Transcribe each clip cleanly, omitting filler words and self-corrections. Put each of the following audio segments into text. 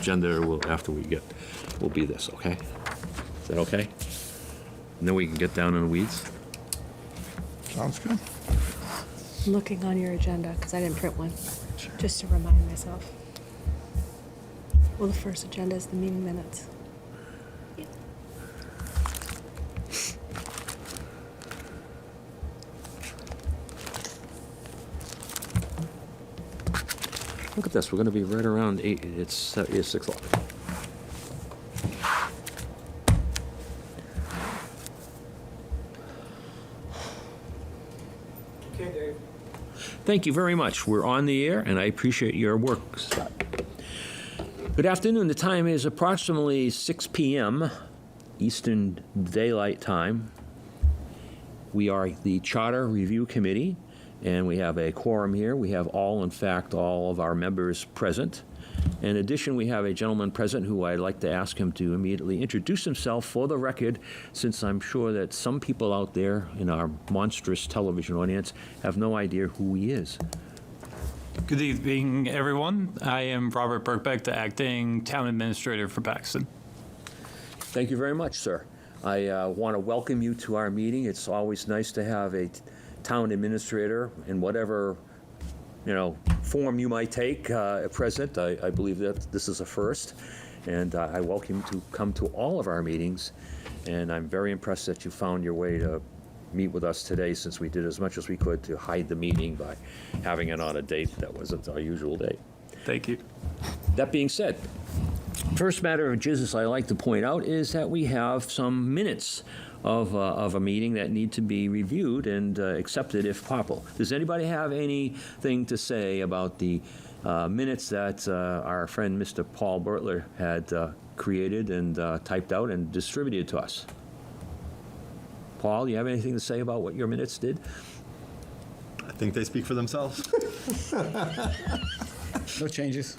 agenda after we will be this, okay? Is that okay? And then we can get down in the weeds. Sounds good. Looking on your agenda, because I didn't print one, just to remind myself. Well, the first agenda is the meeting minutes. Look at this, we're gonna be right around 8, it's 6 o'clock. Okay, Dave. Thank you very much. We're on the air, and I appreciate your work, Scott. Good afternoon. The time is approximately 6 p.m. Eastern Daylight Time. We are the Charter Review Committee, and we have a quorum here. We have all of our members present. In addition, we have a gentleman present who I'd like to ask him to immediately introduce himself for the record, since I'm sure that some people out there in our monstrous television audience have no idea who he is. Good evening, everyone. I am Robert Birkbeck, the acting town administrator for Paxton. Thank you very much, sir. I want to welcome you to our meeting. It's always nice to have a town administrator in whatever, form you might take present. I believe that this is a first, and I welcome you to come to all of our meetings, and I'm very impressed that you found your way to meet with us today, since we did as much as we could to hide the meeting by having it on a date that wasn't our usual date. Thank you. That being said, first matter of business I like to point out is that we have some minutes of a meeting that need to be reviewed and accepted if possible. Does anybody have anything to say about the minutes that our friend Mr. Paul Bertler had created and typed out and distributed to us? Paul, do you have anything to say about what your minutes did? I think they speak for themselves. No changes.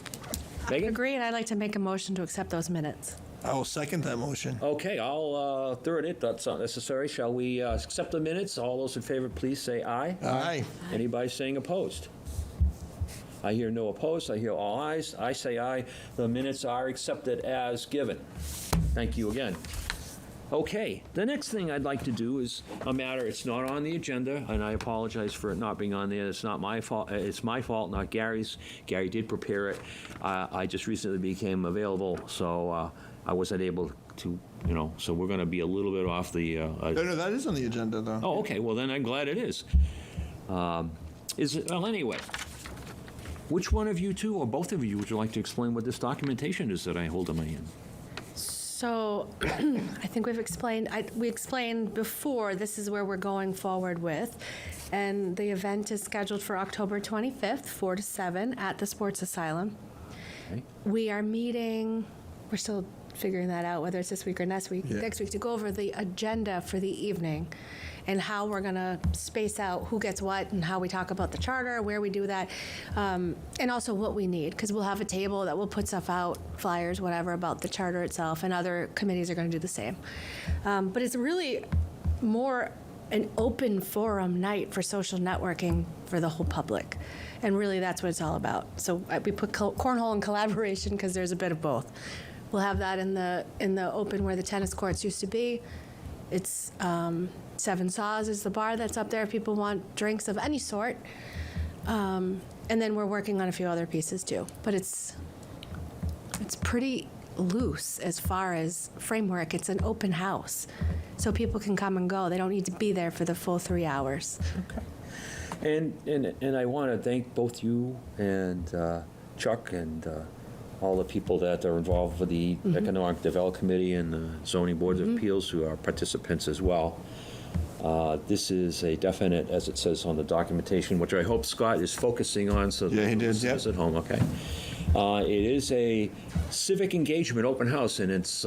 Megan? Agree, and I'd like to make a motion to accept those minutes. I will second that motion. Okay, I'll third it. That's not necessary. Shall we accept the minutes? All those in favor, please say aye. Aye. Anybody saying opposed? I hear no opposed. I hear all ayes. I say aye. The minutes are accepted as given. Thank you again. Okay, the next thing I'd like to do is a matter, it's not on the agenda, and I apologize for it not being on there. It's not my fault. It's my fault, not Gary's. Gary did prepare it. I just recently became available, so I wasn't able to, so we're going to be a little bit off the... No, that is on the agenda, though. Oh, okay, well, then I'm glad it is. Well, anyway, which one of you two, or both of you, would you like to explain what this documentation is that I hold in my hand? So I think we explained before, this is where we're going forward with. And the event is scheduled for October 25th, 4 to 7 at the Sports Asylum. Okay. We are meeting, we're still figuring that out, whether it's this week or next week, Yeah. to go over the agenda for the evening and how we're going to space out who gets what and how we talk about the charter, where we do that, and also what we need, because we'll have a table that will put stuff out, flyers, whatever, about the charter itself, and other committees are going to do the same. But it's really more an open forum night for social networking for the whole public. And really, that's what it's all about. So we put cornhole and collaboration because there's a bit of both. We'll have that in the open where the tennis courts used to be. It's Seven Saws is the bar that's up there if people want drinks of any sort. And then we're working on a few other pieces too. But it's pretty loose as far as framework. It's an open house. So people can come and go. They don't need to be there for the full 3 hours. Okay. And I want to thank both you and Chuck and all the people that are involved with the Economic Development Committee and the Zoning Board of Appeals, who are participants as well. This is a definite, as it says on the documentation, which I hope Scott is focusing on, so Yeah, he did, yeah. at home. Okay. It is a civic engagement open house, and it's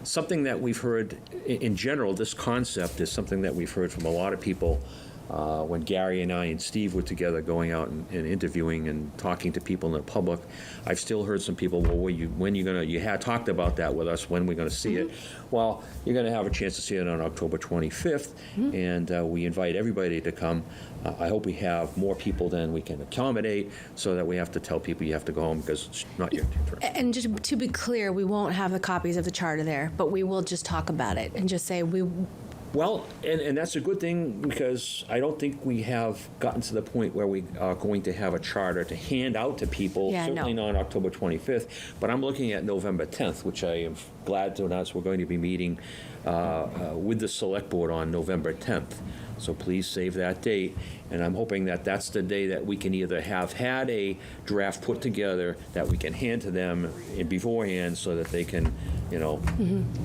something that we've heard in general. This concept is something that we've heard from a lot of people when Gary and I and Steve were together going out and interviewing and talking to people in the public, I've still heard some people, well, you had talked about that with us, when we're going to see it. Well, you're going to have a chance to see it on October 25th, and we invite everybody to come. I hope we have more people than we can accommodate, so that we have to tell people you have to go home because it's not your turn. And just to be clear, we won't have the copies of the charter there, but we will just talk about it and just say Well, and that's a good thing, because I don't think we have gotten to the point where we are going to have a charter to hand out to people, Yeah, certainly no. not on October 25th, but I'm looking at November 10th, which I am glad to announce we're going to be meeting with the Select Board on November 10th. So please save that date, and I'm hoping that that's the day that we can either have had a draft put together that we can hand to them beforehand, so that they can,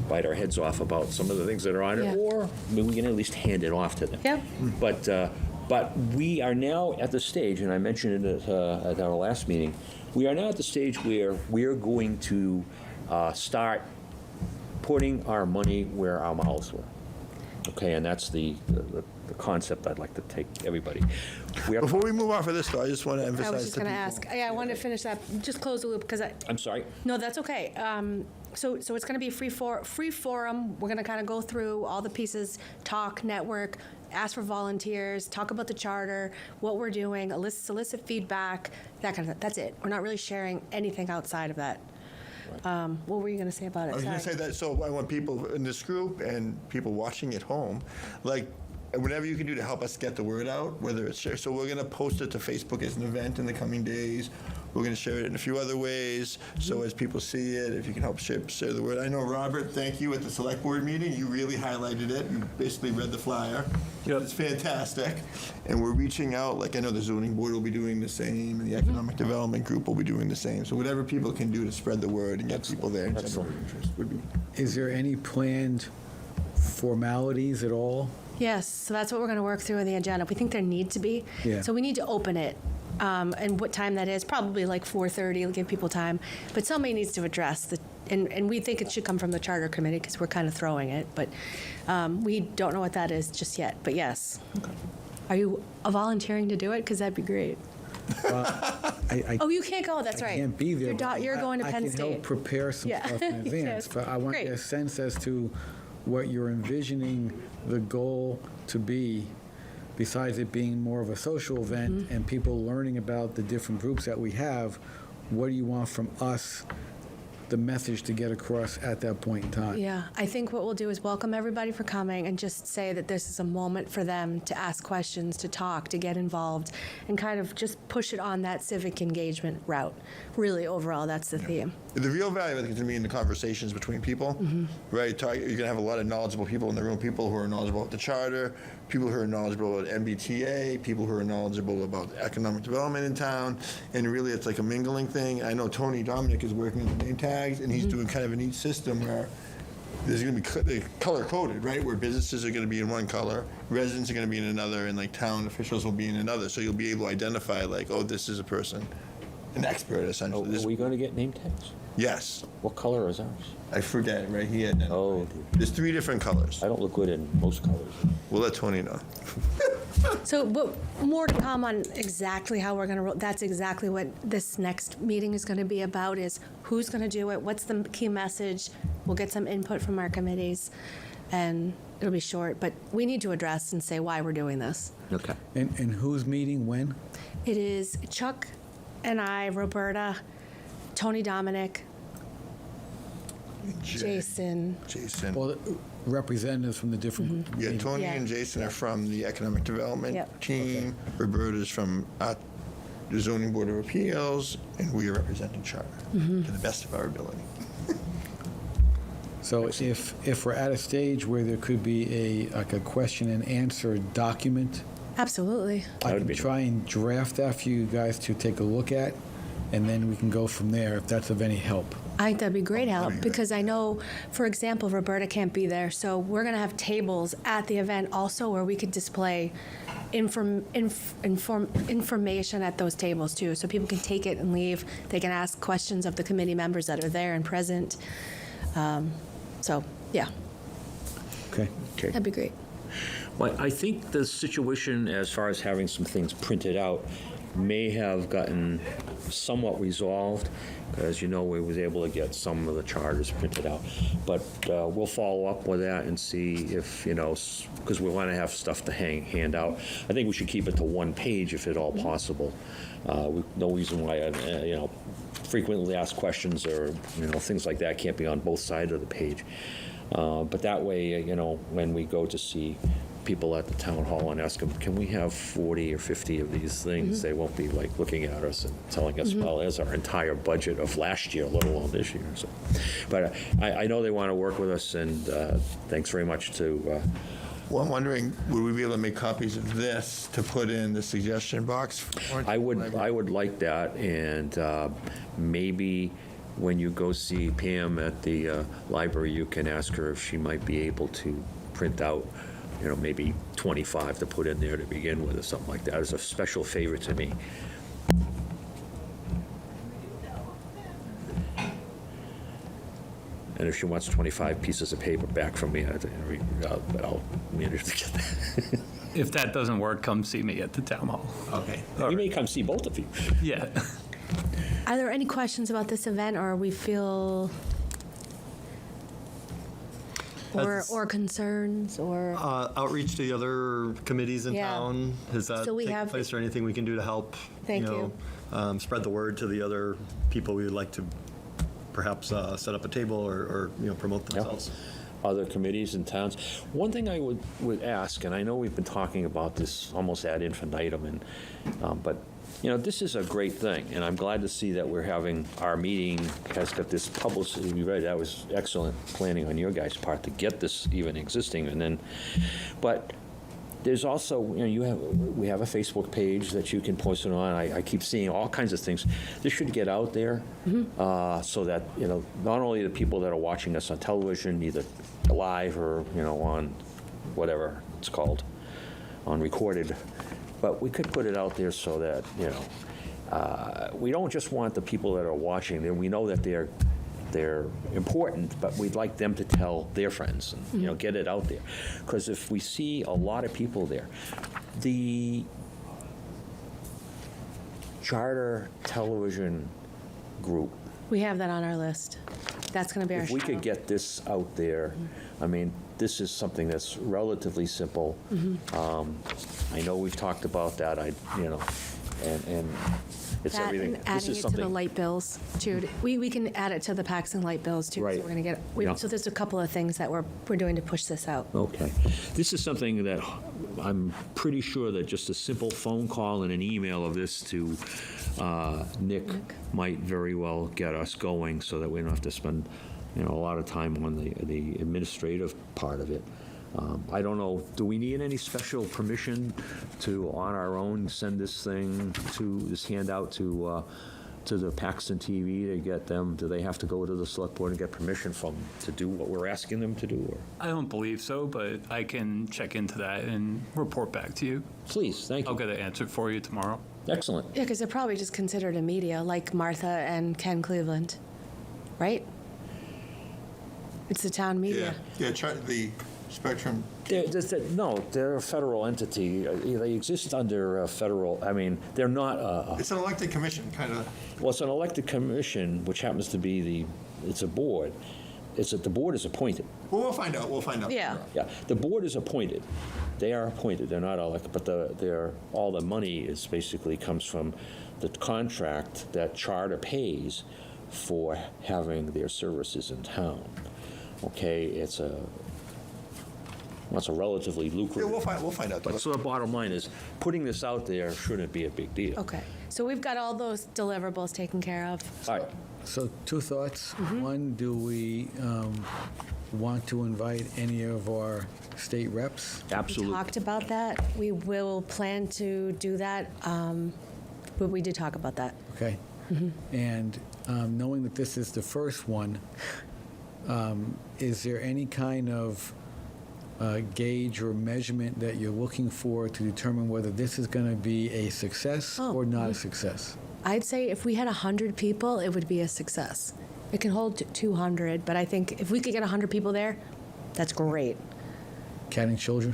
bite our heads off about some of the things that are on it, Yeah. or we can at least hand it off to them. Yep. But we are now at the stage, and I mentioned it at our last meeting, we are now at the stage where we're going to start putting our money where our mouths were. Okay, and that's the concept I'd like to take everybody. We are, Before we move off of this, though, I just want to emphasize I was just to going to people- ask. Yeah, I wanted to finish that. Just close the loop because I'm sorry. No, that's okay. So it's going to be a free forum. We're going to kind of go through all the pieces, talk, network, ask for volunteers, talk about the charter, what we're doing, solicit feedback, that kind of thing. That's it. We're not really sharing anything outside of that. What were you going to say about it? I was going to Sorry. say that, so I want people in this group and people watching at home, like, whatever you can do to help us get the word out, whether it's share. So we're going to post it to Facebook as an event in the coming days. We're going to share it in a few other ways. So as people see it, if you can help share the word. I know, Robert, thank you at the select board meeting. You really highlighted it. You basically read the flyer. Yep. It's fantastic. And we're reaching out, like I know the zoning board will be doing the same, and the economic development group will be doing the same. So whatever people can do to spread the word and get people there and generate interest would be. Is there any planned formalities at all? Yes, so that's what we're going to work through in the agenda. We think there need to be. Yeah. So we need to open it. And what time that is, probably like 4:30, it'll give people time. But somebody needs to address and we think it should come from the charter committee because we're kind of throwing it. But we don't know what that is just yet. But yes. Okay. Are you volunteering to do it? Because that'd be great. Oh, you can't go. That's I right. can't be there. You're but going to I Penn can State. help prepare some Yeah. stuff in advance. Yes. But I want to Great. get a sense as to what you're envisioning the goal to be, besides it being more of a social event Mm-hmm. and people learning about the different groups that we have. What do you want from us, the message to get across at that point in time? Yeah, I think what we'll do is welcome everybody for coming and just say that this is a moment for them to ask questions, to talk, to get involved, and kind of just push it on that civic engagement route. Really, overall, that's the theme. The real value, I think, is going to be in the conversations between people, right? You're going to have a lot of knowledgeable people in the room, people who are knowledgeable about the charter, people who are knowledgeable about MBTA, people who are knowledgeable about economic development in town, and really it's like a mingling thing. I know Tony Dominic is working on the name tags, and he's doing kind of a neat system where there's going to be color-coded, right, where businesses are going to be in one color, residents are going to be in another, and like town officials will be in another. So you'll be able to identify, like, oh, this is a person, an expert, essentially. Are we going to get name tags? Yes. What color is ours? I forget, right? He had. Oh, There's 3 different colors. I don't look good in most colors. We'll let Tony know. So, but more to come on exactly how we're going to, that's exactly what this next meeting is going to be about, is who's going to do it, what's the key message. We'll get some input from our committees, and it'll be short, but we need to address and say why we're doing this. Okay. And who's meeting when? It is Chuck and I, Roberta, Tony Dominic, Jason. Jason. Well, representatives from the different. Yeah, Tony Yeah. and Jason are from the Economic Development Yep. team. Roberta's from the Zoning Board of Appeals, and we are representing Charter to the best of our ability. So if we're at a stage where there could be a question and answer document, Absolutely. I would can be- try and draft that for you guys to take a look at, and then we can go from there if that's of any help. I think that'd be great help, because I know, for example, Roberta can't be there, so we're going to have tables at the event also where we could display information at those tables too, so people can take it and leave. They can ask questions of the committee members that are there and present. So, yeah, Okay. Okay. that'd be great. Well, I think the situation, as far as having some things printed out, may have gotten somewhat resolved. As you know, we was able to get some of the charters printed out. But we'll follow up with that and see if, because we want to have stuff to hand out. I think we should keep it to one page if at all possible. No reason why, frequently asked questions or, things like that can't be on both sides of the page. But that way, when we go to see people at the town hall and ask them, can we have 40 or 50 of these things? They won't be like looking at us and telling us, well, there's our entire budget of last year, let alone this year. So, but I know they want to work with us, and thanks very much to. Well, I'm wondering, would we be able to make copies of this to put in the suggestion box? I would like that, and maybe when you go see Pam at the library, you can ask her if she might be able to print out, maybe 25 to put in there to begin with or something like that. It's a special favor to me. And if she wants 25 pieces of paper back from me, I'll manage to get that. If that doesn't work, come see me at the town hall. Okay. You may come see both of you. Yeah. Are there any questions about this event, or we feel, or concerns, or? Outreach to the other committees in Yeah. town, has that So we taken have- place, or anything we can do to help? Thank you. Spread the word to the other people we would like to perhaps set up a table or promote themselves? Other committees and towns. One thing I would ask, and I know we've been talking about this almost ad infinitum, but this is a great thing, and I'm glad to see that we're having our meeting has got this publicity. Right, that was excellent planning on your guys' part to get this even existing, but. There's also, we have a Facebook page that you can post it on. I keep seeing all kinds of things. This should get out there so that, not only the people that are watching us on television, either live or, on whatever it's called, on recorded, but we could put it out there so that, we don't just want the people that are watching them. We know that they're important, but we'd like them to tell their friends and get it out there. Because if we see a lot of people there, the charter television group, We have that on our list. That's going to be our if we show. could get this out there, I mean, this is something that's relatively simple. I know we've talked about that, and it's That everything. and This adding is it to the something. light bills, too. We can add it to the Paxton light bills, too. Right. So we're going to get, Yeah. so there's a couple of things that we're doing to push this out. Okay. This is something that I'm pretty sure that just a simple phone call and an email of this to Nick might very well get us going so that we don't have to spend, a lot of time on the administrative part of it. I don't know, do we need any special permission to, on our own, send this handout to the Paxton TV to get them? Do they have to go to the select board and get permission to do what we're asking them to do? Or? I don't believe so, but I can check into that and report back to you. Please, thank you. I'll get it answered for you tomorrow. Excellent. Yeah, because they're probably just considered a media, like Martha and Ken Cleveland, right? It's the town media. Yeah, the Spectrum. They're a federal entity. They exist under federal, they're not, It's an elected commission, kind of. well, it's an elected commission, which happens to be it's a board. The board is appointed. Well, we'll find out. Yeah. Yeah, the board is appointed. They are appointed, they're not elected, but all the money is basically comes from the contract that Charter pays for having their services in town. Okay, it's a relatively Yeah, lucrative. we'll find out. But so the bottom line is, putting this out there shouldn't be a big deal. Okay. So we've got all those deliverables taken care of. All right, So two thoughts. One, do we want to invite any of our state reps? We absolutely. talked about that. We will plan to do that, but we did talk about that. Okay. And knowing that this is the first one, is there any kind of gauge or measurement that you're looking for to determine whether this is going to be a success or not a success? I'd say if we had 100 people, it would be a success. It can hold 200, but I think if we could get 100 people there, that's great. Counting children?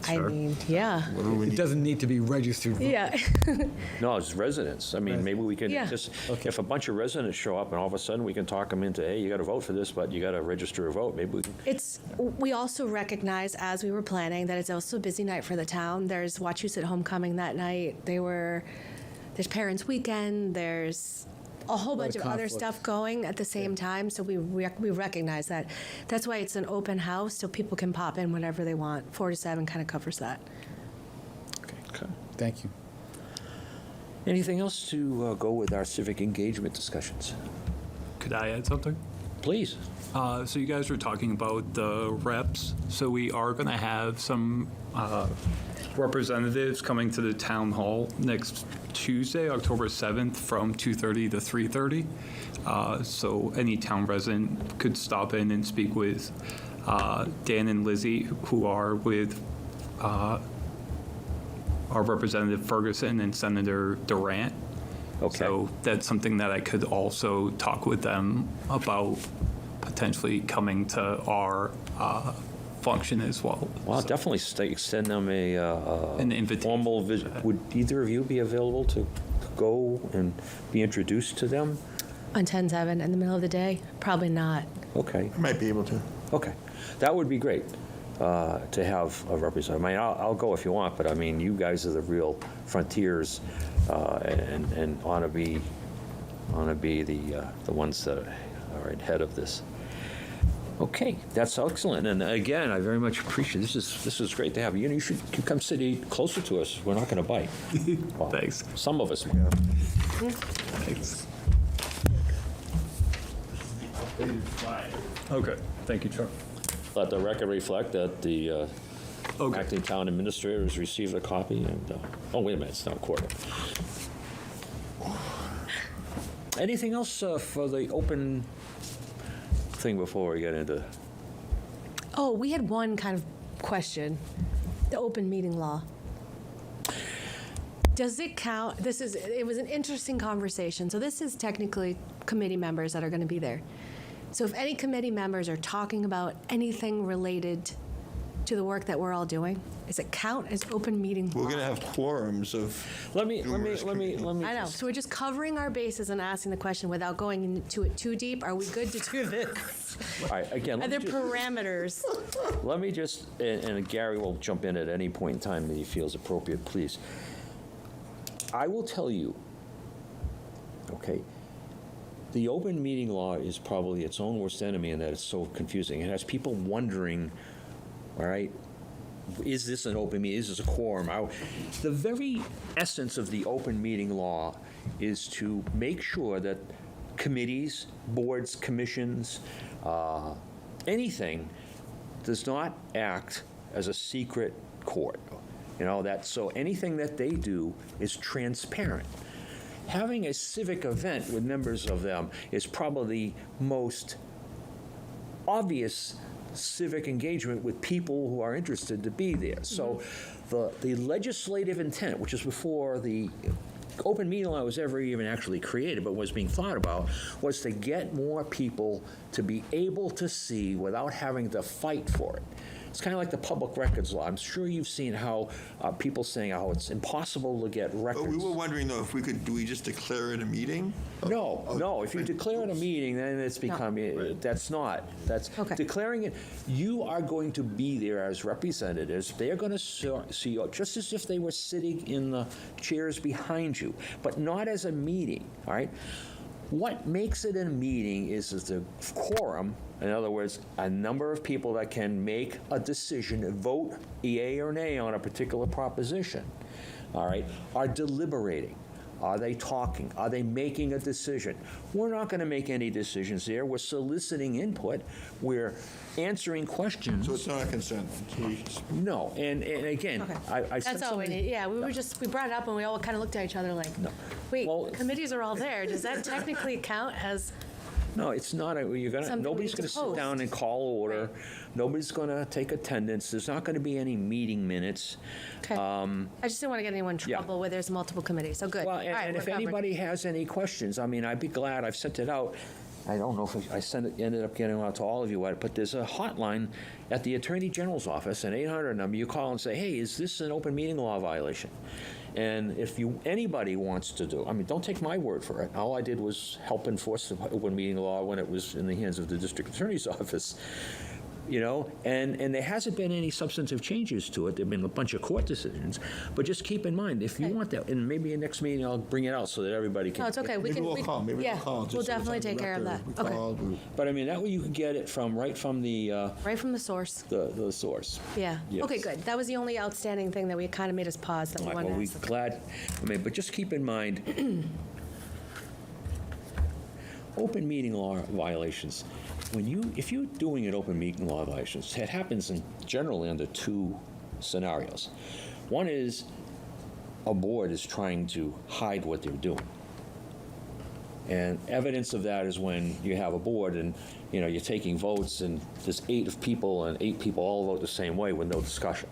I mean, yeah. It doesn't need to be registered. Yeah. No, it's residents. I mean, maybe we can Yeah. just, if a bunch of residents show up and all of a sudden we can talk them into, hey, you got to vote for this, but you got to register a vote, maybe we can. We also recognize, as we were planning, that it's also a busy night for the town. There's Wachusett homecoming that night. There's Parents Weekend. There's a whole bunch of other conflict. stuff going at the same time. So we recognize that. That's why it's an open house, so people can pop in whenever they want. 4 to 7 kind of covers that. Okay. Thank you. Anything else to go with our civic engagement discussions? Could I add something? Please. So you guys were talking about the reps. So we are going to have some representatives coming to the town hall next Tuesday, October 7th, from 2:30 to 3:30. So any town resident could stop in and speak with Dan and Lizzie, who are with our Representative Ferguson and Senator Durant. Okay. So that's something that I could also talk with them about, potentially coming to our function as well. Well, So, definitely extend them An invitation. formal visit. Would either of you be available to go and be introduced to them? On 10/7 in the middle of the day? Probably not. Okay. I might be able to. Okay, that would be great to have a representative. I mean, I'll go if you want, but I mean, you guys are the real frontiers and ought to be the ones that are ahead of this. Okay, that's excellent, and again, I very much appreciate this is great to have you. You should come sit closer to us. We're not going to bite. Well, Thanks. Some of us might. Thanks. Okay, thank you, Chuck. Let the record reflect that the Okay. acting town administrator has received a copy, and, oh, wait a minute, it's not quarter. Anything else for the open thing before we get into? Oh, we had one kind of question. The open meeting law. Does it count? It was an interesting conversation. So this is technically committee members that are going to be there. So if any committee members are talking about anything related to the work that we're all doing, does it count as open meeting law? We're going to have quorums of. Let me. I know. So we're just covering our bases and asking the question without going into it too deep. Are we good to do this? All right, again, Are there parameters? let me just, and Gary will jump in at any point in time that he feels appropriate, please. I will tell you, okay, the open meeting law is probably its own worst enemy in that it's so confusing. It has people wondering, all right, is this an open meeting? Is this a quorum? The very essence of the open meeting law is to make sure that committees, boards, commissions, anything does not act as a secret court. You know, so anything that they do is transparent. Having a civic event with members of them is probably the most obvious civic engagement with people who are interested to be there. So the legislative intent, which is before the open meeting law was ever even actually created, but was being thought about, was to get more people to be able to see without having to fight for it. It's kind of like the public records law. I'm sure you've seen how people saying how it's impossible to get records. But we were wondering, though, if we could, do we just declare it a meeting? No. If you declare it a meeting, then it's become, that's Okay. declaring it, you are going to be there as representatives. They're going to see you just as if they were sitting in the chairs behind you, but not as a meeting, all right? What makes it a meeting is the quorum, in other words, a number of people that can make a decision, vote yea or nay on a particular proposition, all right, are deliberating. Are they talking? Are they making a decision? We're not going to make any decisions there. We're soliciting input. We're answering questions. So it's not a consent. No, and again, Okay. I said That's all we something- need. Yeah, we brought it up and we all kind of looked at each other like, wait, Well- committees are all there. Does that technically count as? No, it's not. Something Nobody's we going to sit post. down and call order. Nobody's going to take attendance. There's not going to be any meeting minutes. Okay. I just didn't want to get anyone in yeah. trouble where there's multiple committees. So good. Well, All right, and we're if covered. anybody has any questions, I mean, I'd be glad. I've sent it out. I don't know if I ended up getting out to all of you, but there's a hotline at the Attorney General's office, an 800 number. You call and say, hey, is this an open meeting law violation? And if anybody wants to do, I mean, don't take my word for it. All I did was help enforce the open meeting law when it was in the hands of the district attorney's office. And there hasn't been any substantive changes to it. There have been a bunch of court decisions. But just keep in mind, if you want that, and maybe in next meeting I'll bring it out so that everybody can. No, it's okay. Maybe we'll call. Maybe yeah, we'll call. we'll definitely take care of that. Okay. But I mean, that way you can get it right from the Right from the source. the source. Yeah. Yes. Okay, good. That was the only outstanding thing that we kind of made us pause that we All right, wanted well, to we're ask. glad. I mean, but just keep in mind, open meeting law violations. If you're doing an open meeting law violations, it happens generally under two scenarios. One is a board is trying to hide what they're doing. And evidence of that is when you have a board and, you're taking votes and there's 8 people and 8 people all vote the same way with no discussion.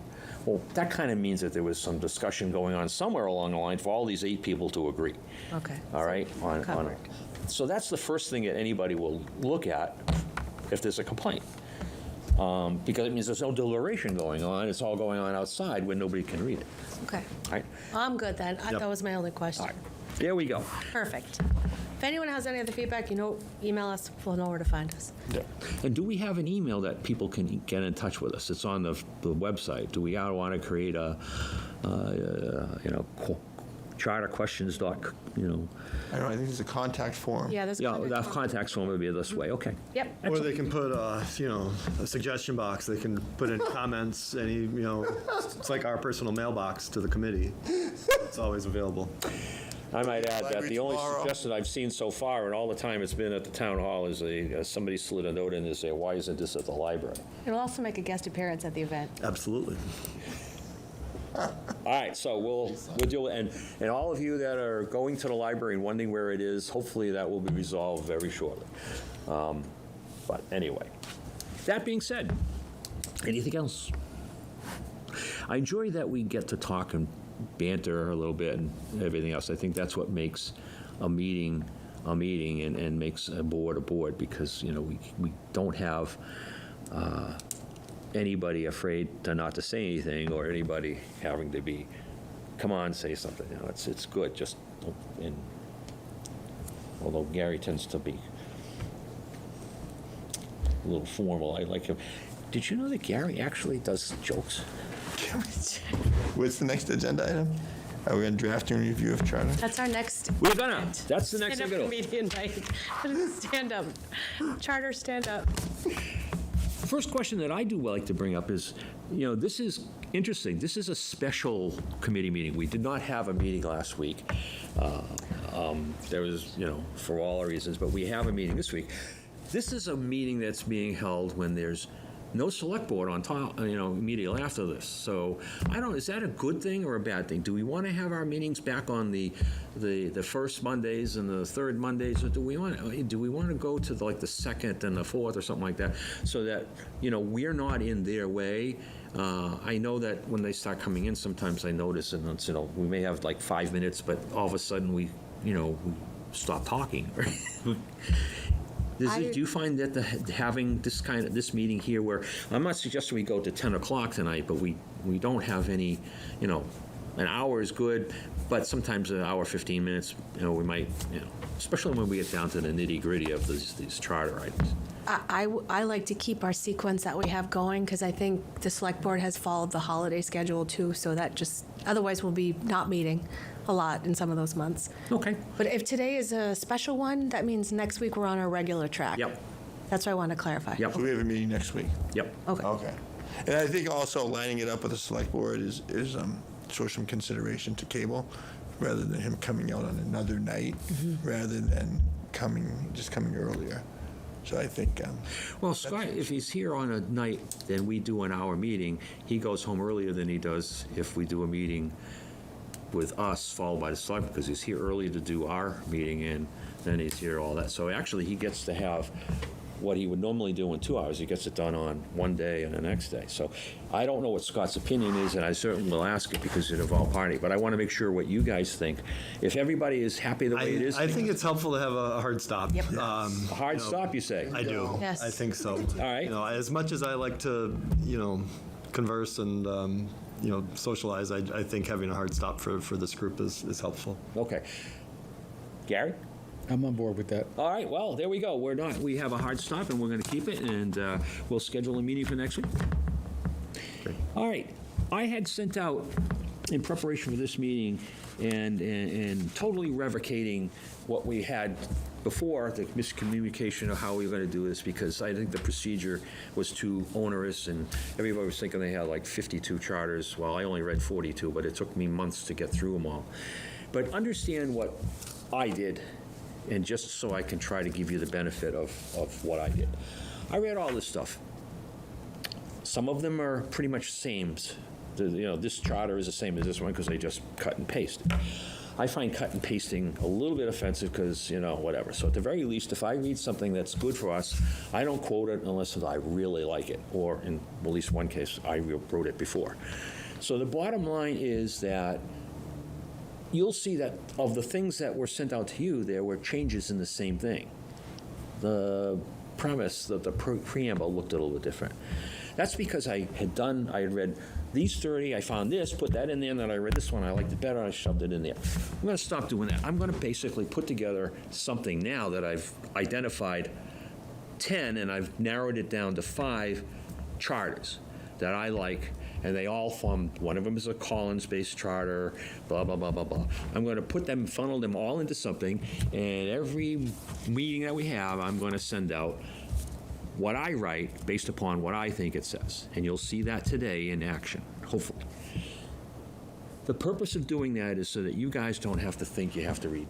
Well, that kind of means that there was some discussion going on somewhere along the line for all these 8 people to agree. Okay. All right? Covered. So that's the first thing that anybody will look at if there's a complaint. Because it means there's no deliberation going on. It's all going on outside where nobody can read it. Okay. All right? I'm good then. That was my only question. All right. There we go. Perfect. If anyone has any other feedback, email us. We'll know where to find us. Yeah. And do we have an email that people can get in touch with us? It's on the website. Do we want to create a, charterquestions. I don't know, I think there's a contact form. Yeah, there's Yeah, contact that form. contact form would be this way. Okay. Yep. Or they can put, a suggestion box. They can put in comments, it's like our personal mailbox to the committee. It's always available. I might add that Library the only tomorrow. suggestion I've seen so far, and all the time it's been at the town hall, is somebody slid a note in and say, why isn't this at the library? It'll also make a guest appearance at the event. Absolutely. All right, so we'll do it. And all of you that are going to the library and wondering where it is, hopefully that will be resolved very shortly. But anyway, that being said, anything else? I enjoy that we get to talk and banter a little bit and everything else. I think that's what makes a meeting and makes a board, because, we don't have anybody afraid not to say anything or anybody having to be, come on, say something. It's good. Just, although Gary tends to be a little formal, I like him. Did you know that Gary actually does jokes? What's the next agenda item? Are we going to draft and review of charter? That's our next. We're gonna. That's the next thing. Stand-up comedian night. Stand up. Charter stand up. First question that I do like to bring up is, this is interesting. This is a special committee meeting. We did not have a meeting last week. There was, for all reasons, but we have a meeting this week. This is a meeting that's being held when there's no select board on top, immediately after this. So is that a good thing or a bad thing? Do we want to have our meetings back on the first Mondays and the third Mondays, or do we want to go to the second and the fourth or something like that, so that we're not in their way? I know that when they start coming in, sometimes I notice, and it's, we may have 5 minutes, but all of a sudden we stop talking. Do you find that having this meeting here, where I'm not suggesting we go to 10 o'clock tonight, but we don't have any, an hour is good, but sometimes an hour, 15 minutes, we might, especially when we get down to the nitty gritty of these charter items. I like to keep our sequence that we have going, because I think the select board has followed the holiday schedule too, so that otherwise we'll be not meeting a lot in some of those months. Okay. But if today is a special one, that means next week we're on our regular track. Yep. That's what I want to clarify. Yep. So we have a meeting next week. Yep. Okay. Okay. And I think also lining it up with the select board is show some consideration to cable, rather than him coming out on another night, rather than coming earlier. So I think. Well, Scott, if he's here on a night, then we do an hour meeting. He goes home earlier than he does if we do a meeting with us, followed by the select, because he's here early to do our meeting, and then he's here all that. So actually, he gets to have what he would normally do in 2 hours, he gets it done on one day and the next day. So I don't know what Scott's opinion is, and I certainly will ask it because it's all party, but I want to make sure what you guys think. If everybody is happy the way it is. I think it's helpful to have a hard stop. Yep. A hard stop, you say? I do. Yes. I think so. All right. As much as I like to, converse and, socialize, I think having a hard stop for this group is helpful. Okay. Gary? I'm on board with that. All right, well, there we go. We have a hard stop, and we're going to keep it, and we'll schedule a meeting for next week. Great. All right. I had sent out, in preparation for this meeting, and totally revocating what we had before, the miscommunication of how we were going to do this, because I think the procedure was too onerous, and everybody was thinking they had like 52 charters. Well, I only read 42, but it took me months to get through them all. But understand what I did, and just so I can try to give you the benefit of what I did. I read all this stuff. Some of them are pretty much same. This charter is the same as this one because they just cut and paste. I find cut and pasting a little bit offensive because, whatever. So at the very least, if I read something that's good for us, I don't quote it unless I really like it, or in at least one case, I wrote it before. So the bottom line is that you'll see that of the things that were sent out to you, there were changes in the same thing. The premise, the preamble looked a little bit different. That's because I had read these 30, I found this, put that in there, and then I read this one, I liked it better, I shoved it in there. I'm going to stop doing that. I'm going to basically put together something now that I've identified 10, and I've narrowed it down to 5 charters that I like, and they all one of them is a Collins-based charter, blah, blah, blah, blah, blah. I'm going to funnel them all into something, and every meeting that we have, I'm going to send out what I write based upon what I think it says. And you'll see that today in action, hopefully. The purpose of doing that is so that you guys don't have to think you have to read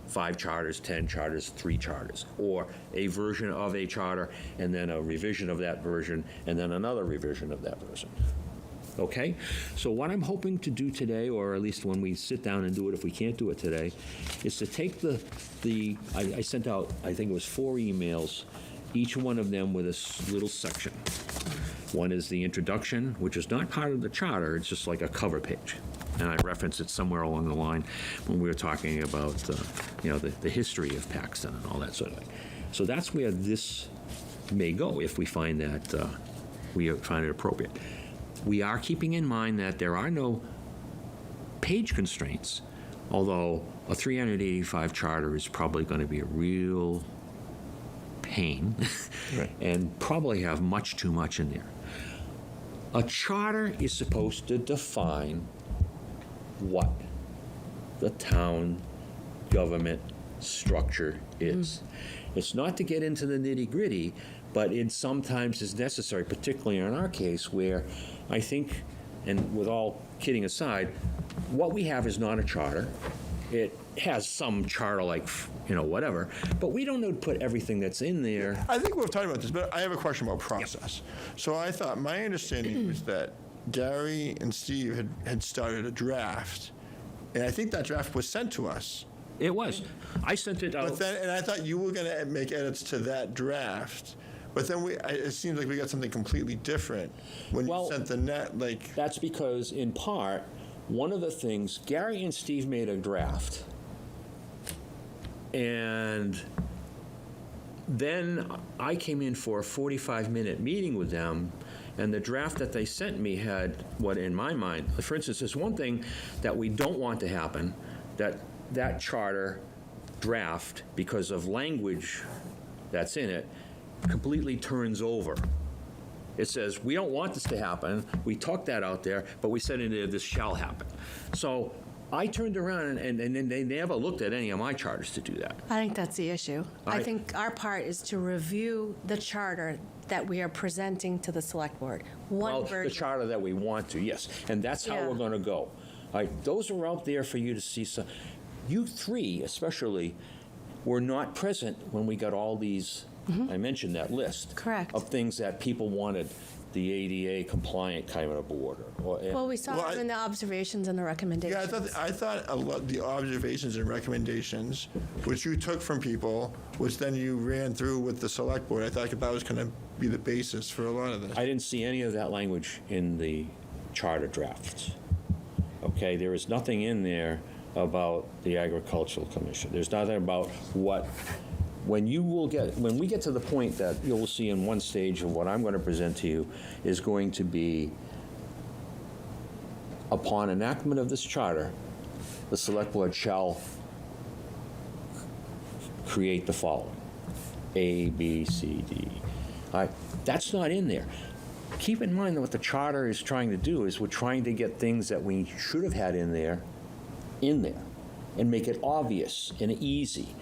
5 charters, 10 charters, 3 charters, or a version of a charter, and then a revision of that version, and then another revision of that version. Okay? So what I'm hoping to do today, or at least when we sit down and do it, if we can't do it today, is to take I sent out, I think it was 4 emails, each one of them with a little section. One is the introduction, which is not part of the charter, it's just like a cover page. And I referenced it somewhere along the line when we were talking about, the history of Paxton and all that sort of thing. So that's where this may go if we find that we find it appropriate. We are keeping in mind that there are no page constraints, although a 385 charter is probably going to be a real pain right. And probably have much too much in there. A charter is supposed to define what the town government structure is. It's not to get into the nitty-gritty, but it sometimes is necessary, particularly in our case where I think, and with all kidding aside, what we have is not a charter. It has some charter like, whatever, but we don't know to put everything that's in there. I think we've talked about this, but I have a question about process. Yep. So I thought, my understanding was that Gary and Steve had started a draft, and I think that draft was sent to us. It was. I sent it out. And I thought you were going to make edits to that draft. But then it seems like we got something completely different when you sent the net. That's because, in part, one of the things, Gary and Steve made a draft. And then I came in for a 45-minute meeting with them, and the draft that they sent me had what, in my mind, for instance, there's one thing that we don't want to happen, that charter draft, because of language that's in it, completely turns over. It says, we don't want this to happen. We took that out there, but we said in there, this shall happen. So I turned around, and they never looked at any of my charters to do that. I think that's the issue. I think our part is to review the charter that we are presenting to the select board. One version. The charter that we want to, yes. And that's how we're going to go. All right, those are out there for you to see. So you 3, especially, were not present when we got all these. I mentioned that list. Correct. Of things that people wanted the ADA compliant kind of a board. Well, we saw Well, it I- in the observations and the Yeah, recommendations. I thought a lot, the observations and recommendations, which you took from people, which then you ran through with the select board, I thought that was going to be the basis for a lot of this. I didn't see any of that language in the charter drafts. Okay, there is nothing in there about the Agricultural Commission. There's nothing about what, when we get to the point that you'll see in one stage of what I'm going to present to you is going to be, upon enactment of this charter, the select board shall create the following: A, B, C, D. All right, that's not in there. Keep in mind that what the charter is trying to do is we're trying to get things that we should have had in there, and make it obvious and easy.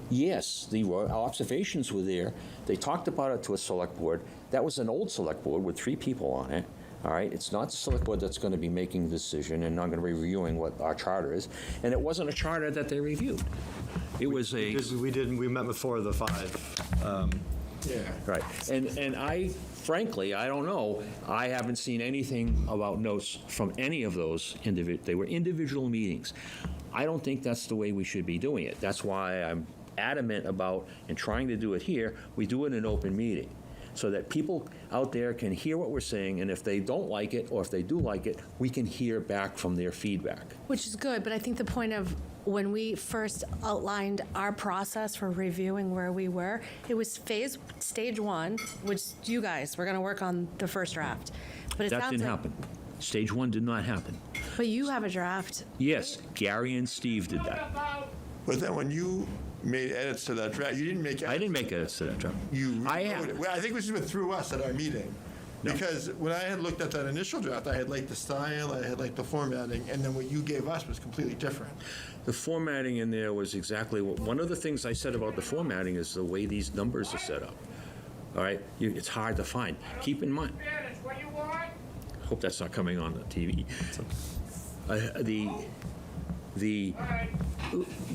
Yes, the observations were there. They talked about it to a select board. That was an old select board with 3 people on it. All right, it's not the select board that's going to be making the decision and not going to be reviewing what our charter is. And it wasn't a charter that they reviewed. It was a We met before the 5. Yeah. right. And I frankly, I don't know. I haven't seen anything about notes from any of those they were individual meetings. I don't think that's the way we should be doing it. That's why I'm adamant about, and trying to do it here, we do it in an open meeting, so that people out there can hear what we're saying, and if they don't like it, or if they do like it, we can hear back from their feedback. Which is good, but I think the point of when we first outlined our process for reviewing where we were, it was stage 1, which you guys were going to work on the first draft. But it That sounds didn't like- happen. Stage 1 did not happen. But you have a draft. Yes, Gary and Steve did that. But then when you made edits to that draft, you didn't make edits. I didn't make edits to that draft. You I rewrote it. Well, I think it was even through us at our meeting. No. Because when I had looked at that initial draft, I had liked the style, I had liked the formatting, and then what you gave us was completely different. The formatting in there was exactly one of the things I said about the formatting is the way these numbers are set up. All right, it's hard to find. Keep in mind. Hope that's not coming on the TV.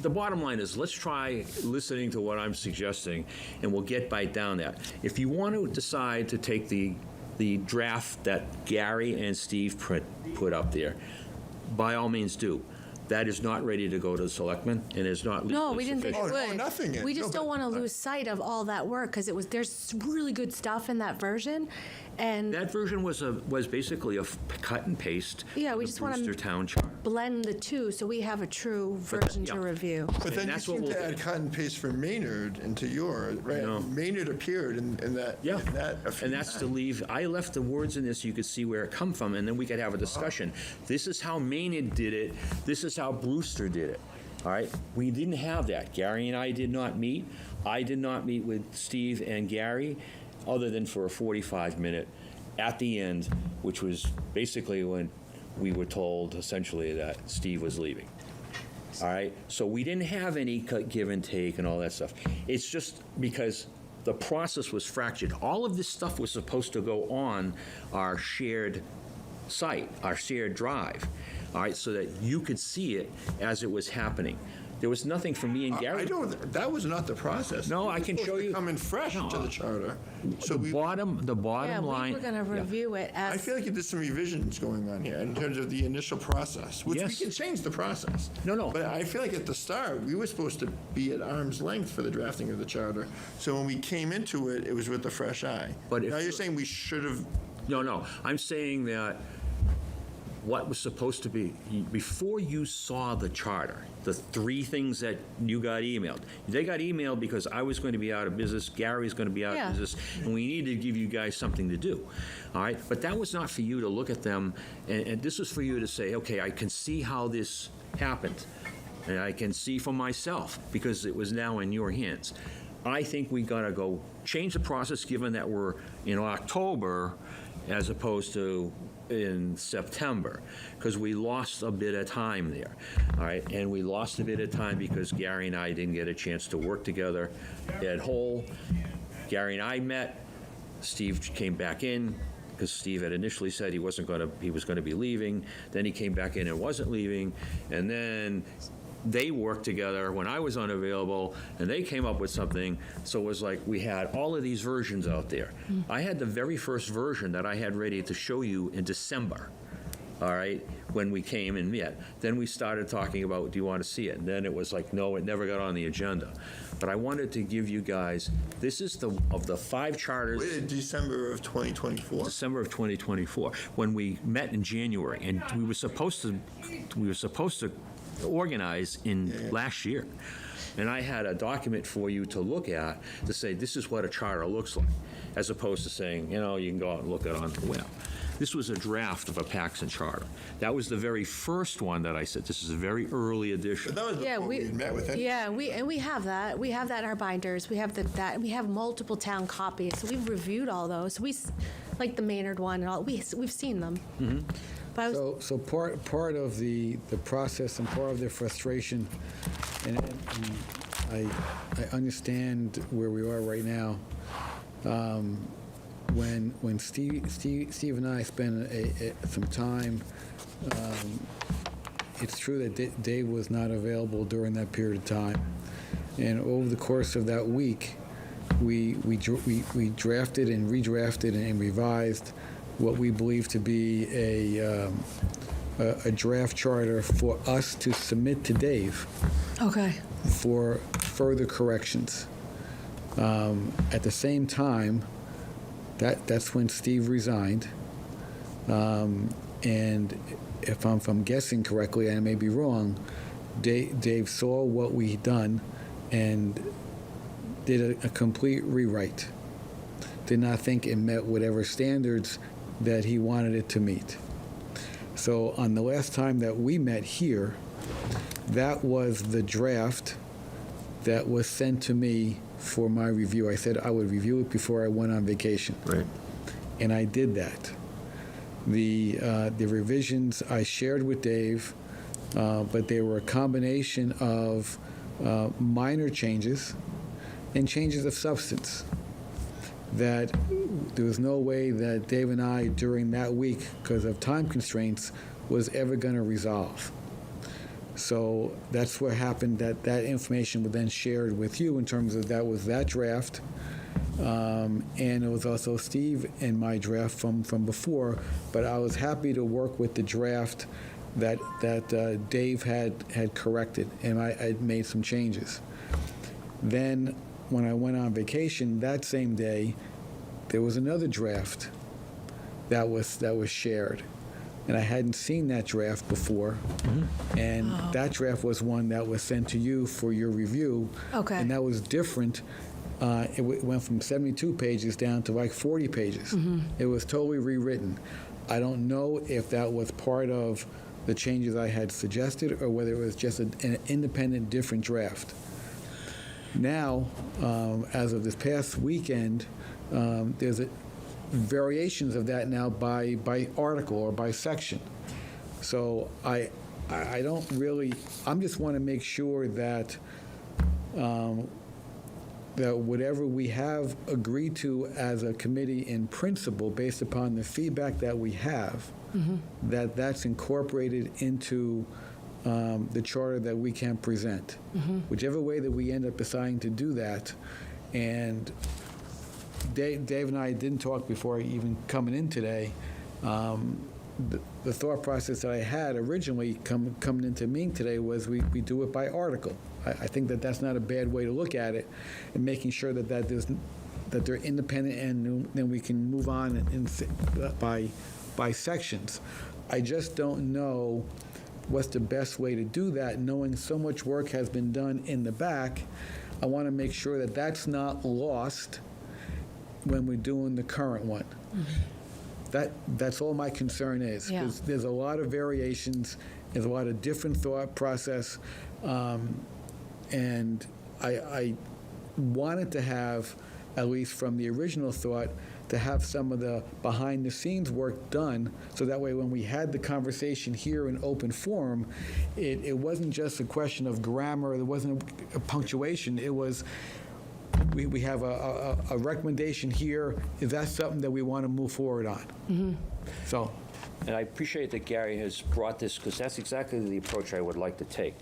The bottom line is, let's try listening to what I'm suggesting, and we'll get right down that. If you want to decide to take the draft that Gary and Steve put up there, by all means do. That is not ready to go to the selectmen, and is not legally No, we didn't think it Oh, no, would. nothing is. We just No, don't but- want to lose sight of all that work, because there's really good stuff in that version, and That version was basically a cut and paste. Yeah, we of just wanna- Brewster Town Charter. blend the two so we have a true version to yeah. review. But then you that's what seem to we'll- add cut and paste for Maynard into your, right? No. Maynard appeared in that. Yeah, in that a few and that's to times. leave, I left the words in this so you could see where it come from, and then we could have a discussion. This is how Maynard did it, this is how Brewster did it, all right? We didn't have that. Gary and I did not meet. I did not meet with Steve and Gary, other than for a 45-minute at the end, which was basically when we were told essentially that Steve was leaving. All right, so we didn't have any give and take and all that stuff. It's just because the process was fractured. All of this stuff was supposed to go on our shared site, our shared drive, all right, so that you could see it as it was happening. There was nothing for me and Gary. I don't, that was not the process. No, It I was can supposed show to you- come in fresh No. into the charter. So The bottom Yeah, line. we were going to yeah. review it I as, feel like there's some revisions going on here in terms of the initial process, which we Yes. can change the process. No. But I feel like at the start, we were supposed to be at arm's length for the drafting of the charter. So when we came into it, it was with a fresh eye. But if- Now you're saying we should have, No, I'm saying that what was supposed to be, before you saw the charter, the 3 things that you got emailed, they got emailed because I was going to be out of business, Gary's going to be out Yeah. of business, and we needed to give you guys something to do, all right? But that was not for you to look at them, and this was for you to say, okay, I can see how this happened, and I can see for myself, because it was now in your hands. I think we got to go change the process, given that we're in October as opposed to in September, because we lost a bit of time there, all right? And we lost a bit of time because Gary and I didn't get a chance to work together at whole. Gary and I met, Steve came back in, because Steve had initially said he was going to be leaving, then he came back in and wasn't leaving, and then they worked together when I was unavailable, and they came up with something. So it was like we had all of these versions out there. I had the very first version that I had ready to show you in December, all right, when we came and met. Then we started talking about, do you want to see it? And then it was like, no, it never got on the agenda. But I wanted to give you guys, this is of the 5 charters. Wait, December of 2024? December of 2024, when we met in January, and we were supposed to organize in last year. And I had a document for you to look at to say, this is what a charter looks like, as opposed to saying, you know, you can go out and look at it on the web. This was a draft of a Paxton charter. That was the very first one that I said, this is a very early edition. But that was before we had met with him. Yeah, we have that. We have that in our binders. We have that. We have multiple town copies. So we've reviewed all those. Like the Maynard one and all. We've seen them. But I was, So part of the process and part of the frustration, and I understand where we are right now. When Steve and I spent some time, it's true that Dave was not available during that period of time, and over the course of that week, we drafted and redrafted and revised what we believe to be a draft charter for us to submit to Dave okay. for further corrections. At the same time, that's when Steve resigned. And if I'm guessing correctly, and I may be wrong, Dave saw what we'd done and did a complete rewrite. Did not think it met whatever standards that he wanted it to meet. So on the last time that we met here, that was the draft that was sent to me for my review. I said I would review it before I went on vacation. Right. And I did that. The revisions I shared with Dave, but they were a combination of minor changes and changes of substance that there was no way that Dave and I, during that week, because of time constraints, was ever going to resolve. So that's what happened, that information was then shared with you in terms of that was that draft. And it was also Steve and my draft from before, but I was happy to work with the draft that Dave had corrected, and I made some changes. Then when I went on vacation that same day, there was another draft that was shared. And I hadn't seen that draft before. And that draft was one that was sent to you for your review. Okay. And that was different. It went from 72 pages down to like 40 pages. It was totally rewritten. I don't know if that was part of the changes I had suggested or whether it was just an independent, different draft. Now, as of this past weekend, there's variations of that now by article or by section. So I don't really, I just want to make sure that that whatever we have agreed to as a committee in principle, based upon the feedback that we have, that's incorporated into the charter that we can present. Whichever way that we end up deciding to do that. And Dave and I didn't talk before even coming in today. The thought process that I had originally coming into meeting today was we do it by article. I think that's not a bad way to look at it, and making sure that they're independent, and then we can move on by sections. I just don't know what's the best way to do that, knowing so much work has been done in the back. I want to make sure that that's not lost when we're doing the current one. That's all my concern is. Yeah. There's a lot of variations, there's a lot of different thought process, and I wanted to have, at least from the original thought, to have some of the behind-the-scenes work done, so that way when we had the conversation here in open forum, it wasn't just a question of grammar, there wasn't a punctuation, it was, we have a recommendation here, is that something that we want to move forward on? So. And I appreciate that Gary has brought this, because that's exactly the approach I would like to take.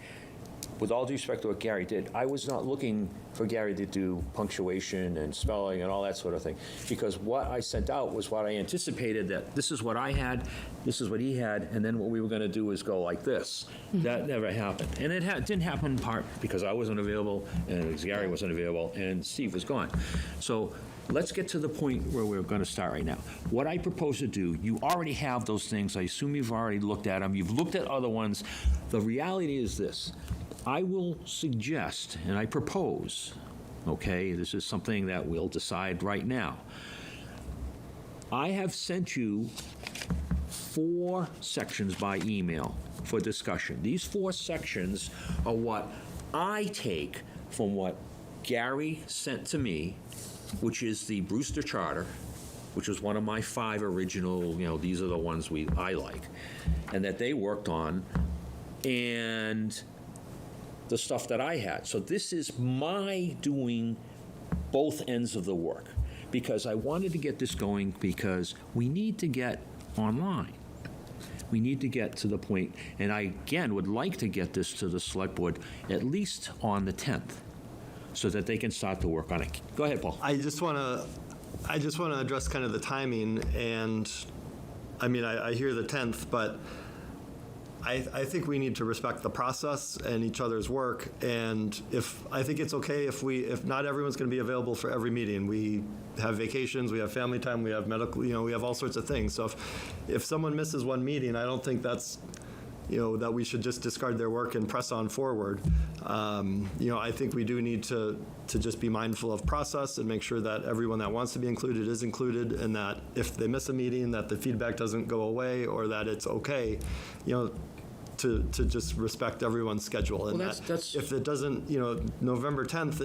with all due respect to what Gary did, I was not looking for Gary to do punctuation and spelling and all that sort of thing, because what I sent out was what I anticipated, that this is what I had, this is what he had, and then what we were going to do is go like this. That never happened. And it didn't happen in part because I wasn't available, and Gary wasn't available, and Steve was gone. So let's get to the point where we're going to start right now. What I propose to do, you already have those things. I assume you've already looked at them. You've looked at other ones. The reality is this. I will suggest, and I propose, okay, this is something that we'll decide right now. I have sent you 4 sections by email for discussion. These 4 sections are what I take from what Gary sent to me, which is the Brewster Charter, which was one of my 5 original, these are the ones I like, and that they worked on, and the stuff that I had. So this is my doing both ends of the work, because I wanted to get this going, because we need to get online. We need to get to the point, and I, again, would like to get this to the Select Board at least on the 10th, so that they can start to work on it. Go ahead, Paul. I just want to address kind of the timing, and I mean, I hear the 10th, but I think we need to respect the process and each other's work. And I think it's okay if not everyone's going to be available for every meeting. We have vacations, we have family time, we have medical, we have all sorts of things. So if someone misses one meeting, I don't think that's, that we should just discard their work and press on forward. I think we do need to just be mindful of process and make sure that everyone that wants to be included is included, and that if they miss a meeting, that the feedback doesn't go away, or that it's okay, to just respect everyone's schedule. And Well, that's- if it doesn't, November 10th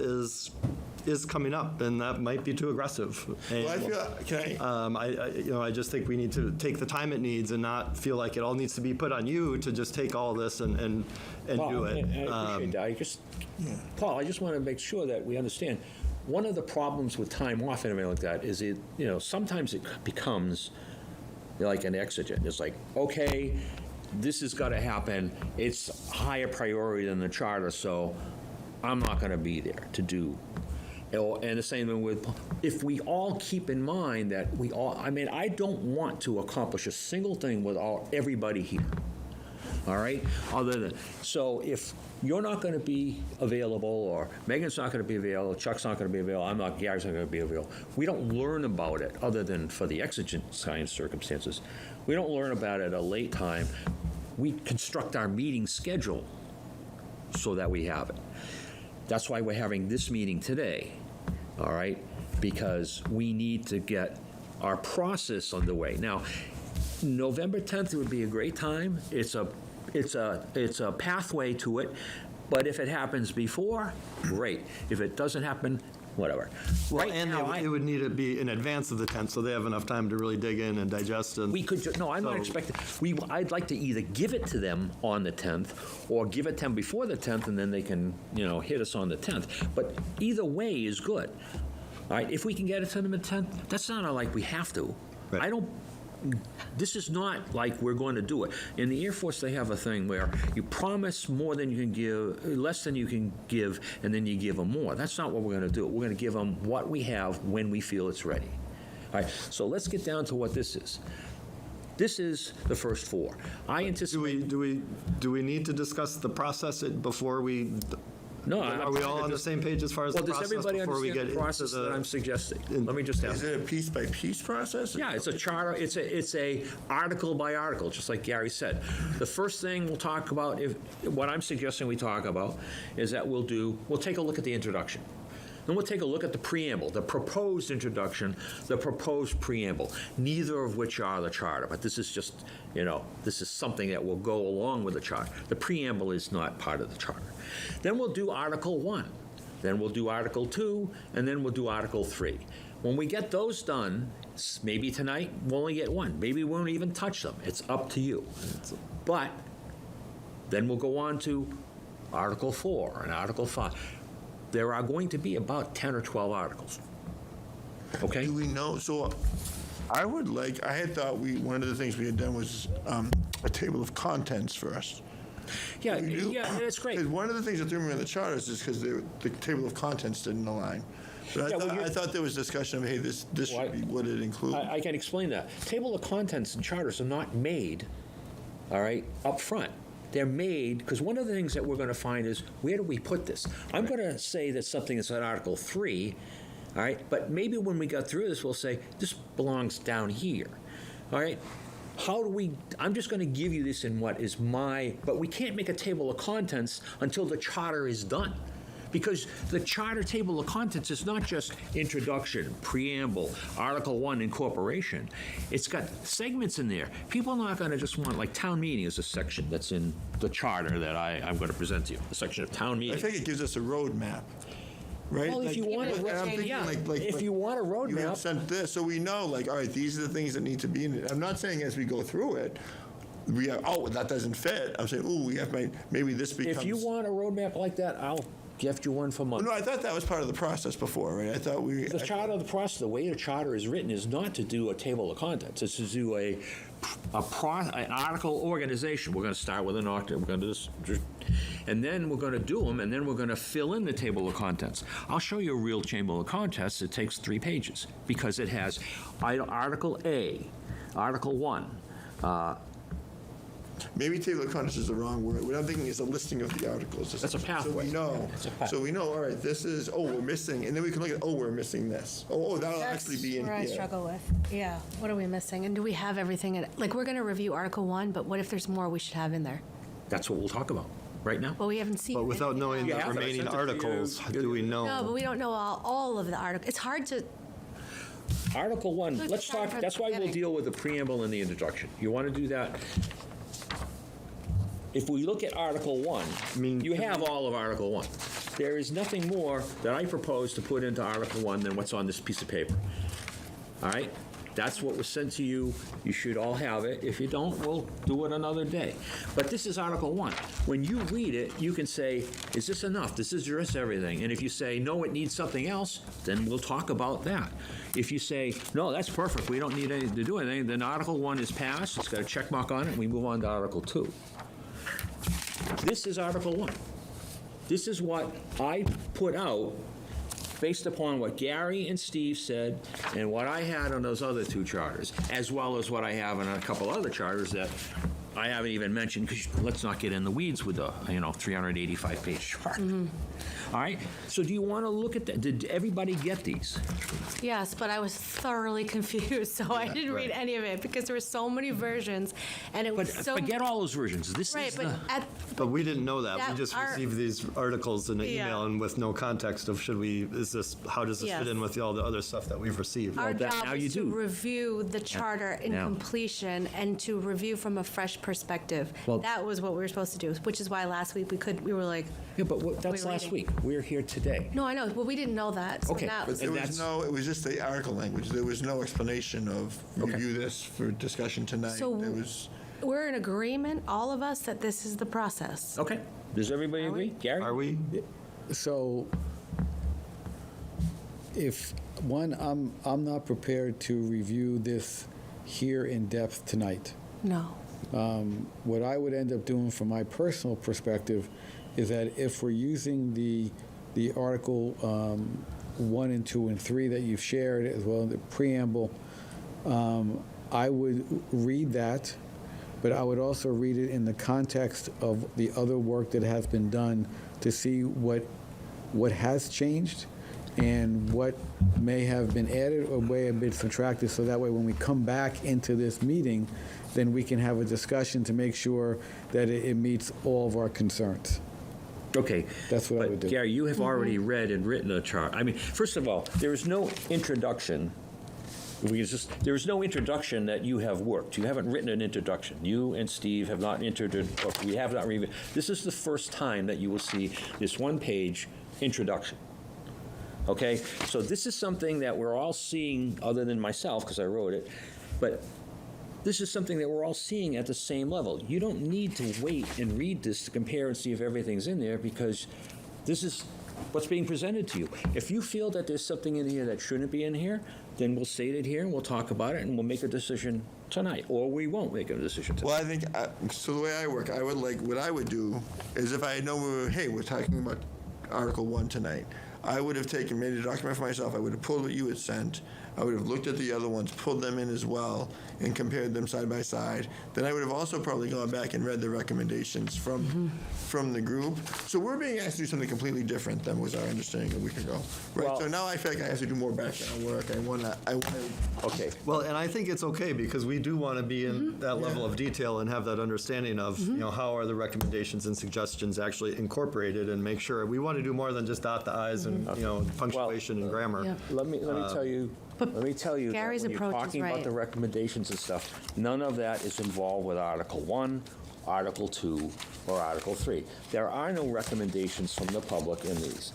is coming up, and that might be too aggressive. And, Well, I feel, can I? I just think we need to take the time it needs and not feel like it all needs to be put on you to just take all this and Paul, do it. I appreciate that. Paul, I just want to make sure that we understand. One of the problems with time off and everything like that is sometimes it becomes like an exigent. It's like, okay, this has got to happen. It's higher priority than the charter, so I'm not going to be there to do. And the same thing with, if we all keep in mind that I don't want to accomplish a single thing with everybody here. All right? So if you're not going to be available, or Megan's not going to be available, Chuck's not going to be available, Gary's not going to be available, we don't learn about it other than for the exigent circumstances. We don't learn about it at a late time. We construct our meeting schedule so that we have it. That's why we're having this meeting today, all right? Because we need to get our process underway. Now, November 10th would be a great time. It's a pathway to it, but if it happens before, great. If it doesn't happen, whatever. Well, Right and now, it would need to be in advance of the 10th, so they have enough time to really dig in and digest. And we could, no, I'm not So- expecting, I'd like to either give it to them on the 10th or give it to them before the 10th, and then they can, hit us on the 10th. But either way is good. All right, if we can get it to them at 10th, that's not like we have to. Right. This is not like we're going to do it. In the Air Force, they have a thing where you promise more than you can give, less than you can give, and then you give them more. That's not what we're going to do. We're going to give them what we have when we feel it's ready. All right, so let's get down to what this is. This is the first 4. I anticipate. do we need to discuss the process before we? No, Are we all on the same page as far as Well, the does process everybody before we understand get the process into that I'm suggesting? Let me just ask. Is it a piece-by-piece process? Yeah, it's a charter, it's a article by article, just like Gary said. The first thing we'll talk about, what I'm suggesting we talk about, is that we'll take a look at the introduction. Then we'll take a look at the preamble, the proposed introduction, the proposed preamble, neither of which are the charter, but this is just, this is something that will go along with the charter. The preamble is not part of the charter. Then we'll do Article 1, then we'll do Article 2, and then we'll do Article 3. When we get those done, maybe tonight we'll only get 1, maybe we won't even touch them. It's up to you. But then we'll go on to Article 4 and Article 5. There are going to be about 10 or 12 articles. Okay? Do we know? So I had thought one of the things we had done was a table of contents first. Yeah, We do. yeah, that's great. Because one of the things that threw me in the charters is because the table of contents didn't align. But Yeah, well, I thought there was discussion of, hey, this Why- should be what it includes. I can explain that. Table of contents and charters are not made, all right, up front. They're made, because one of the things that we're going to find is, where do we put this? I'm going to say that something is in Article 3, all right, but maybe when we got through this, we'll say, this belongs down here, all right? How do we, I'm just going to give you this in what is but we can't make a table of contents until the charter is done. Because the charter table of contents is not just introduction, preamble, Article 1, incorporation. It's got segments in there. People are not going to just want, like town meeting is a section that's in the charter that I'm going to present to you, the section of town I meeting. think it gives us a roadmap, right? Well, if you want and I'm thinking, yeah, like, if you want a you have roadmap, sent this, so we know, like, all right, these are the things that need to be in it. I'm not saying as we go through it, we have, oh, that doesn't fit. I'm saying, ooh, we have, maybe this becomes. if you want a roadmap like that, I'll gift you one for month. No, I thought that was part of the process before, right? I thought we. The charter, the process, the way the charter is written is not to do a table of contents. It's to do an article organization. We're going to start with an article. We're going to do this, and then we're going to do them, and then we're going to fill in the table of contents. I'll show you a real table of contents. It takes 3 pages because it has Article A, Article 1. Maybe table of contents is the wrong word. What I'm thinking is a listing of the articles. That's a pathway. So we know. It's a path. So we know. All right, this is. Oh, we're missing, and then we can look at. Oh, we're missing this. Oh, that'll actually be in That's where here. I struggle with. Yeah, what are we missing? And do we have everything in it? Like, we're going to review Article 1, but what if there's more we should have in there? That's what we'll talk about right now. Well, we haven't seen. But without anything knowing else. the Yeah, I remaining sent it to you. articles, do we know? No, but we don't know all of the articles. It's hard to, Article 1, Let's let's start talk, from that's the why we'll beginning. deal with the preamble and the introduction. You want to do that? If we look at Article 1, you have all of Article 1. There is nothing more that I propose to put into Article 1 than what's on this piece of paper. All right? That's what was sent to you. You should all have it. If you don't, we'll do it another day. But this is Article 1. When you read it, you can say, is this enough? Does this address everything? And if you say, no, it needs something else, then we'll talk about that. If you say, no, that's perfect, we don't need anything to do anything, then Article 1 is passed, it's got a check mark on it, and we move on to Article 2. This is Article 1. This is what I put out based upon what Gary and Steve said and what I had on those other 2 charters, as well as what I have on a couple other charters that I haven't even mentioned, because let's not get in the weeds with the 385-page chart. All right? So do you want to look at that? Did everybody get these? yes, but I was thoroughly confused, so I didn't read any of it because there were so many versions, and it But was so. forget all those versions. This Right, is but the... But we didn't know that. We That just our- received these articles in an Yeah. email and with no context of how does this Yes. fit in with all the other stuff that we've received? Our that- job now you is to do. review the charter in Now. completion and to review from a fresh perspective. Well- That was what we were supposed to do, which is why last week we were like, Yeah, but that's We're last reading. week. We're here today. no, I know, but we didn't know that. So Okay, now, But there And was that's- it was just the article language. There was no explanation of review this for discussion tonight. So- There was. we're in agreement, all of us, that this is the process. Okay. Does everybody Are we? agree? Gary? Are we? So if, I'm not prepared to review this here in depth tonight. No. What I would end up doing from my personal perspective is that if we're using the Article 1 and 2 and 3 that you've shared, as well as the preamble, I would read that, but I would also read it in the context of the other work that has been done to see what has changed and what may have been added or may have been subtracted, so that way when we come back into this meeting, then we can have a discussion to make sure that it meets all of our concerns. Okay. That's what I But, would do. Gary, you have already read and written a chart. I mean, first of all, there is no introduction. There is no introduction that you have worked. You haven't written an introduction. You and Steve have not we have not reviewed. This is the first time that you will see this one-page introduction. Okay? So this is something that we're all seeing, other than myself, because I wrote it, but this is something that we're all seeing at the same level. You don't need to wait and read this to compare and see if everything's in there, because this is what's being presented to you. If you feel that there's something in here that shouldn't be in here, then we'll state it here, and we'll talk about it, and we'll make a decision tonight, or we won't make a decision tonight. Well, I think, so the way I work, what I would do is if I know we're talking about Article 1 tonight, I would have made a document for myself, I would have pulled what you had sent, I would have looked at the other ones, pulled them in as well, and compared them side by side. Then I would have also probably gone back and read the recommendations from the group. So we're being asked to do something completely different than was our understanding a week ago. Right, Well- so now I feel like I have to do more background work, I want to, Okay. Well, and I think it's okay because we do want to be in that level of detail and have that understanding of, how are the recommendations and suggestions actually incorporated and make sure, we want to do more than just dot the i's and, punctuation and grammar. Yeah. Let me tell you. Let me tell you that Gary's when you're approach is talking about right. the recommendations and stuff, none of that is involved with Article 1, Article 2, or Article 3. There are no recommendations from the public in these.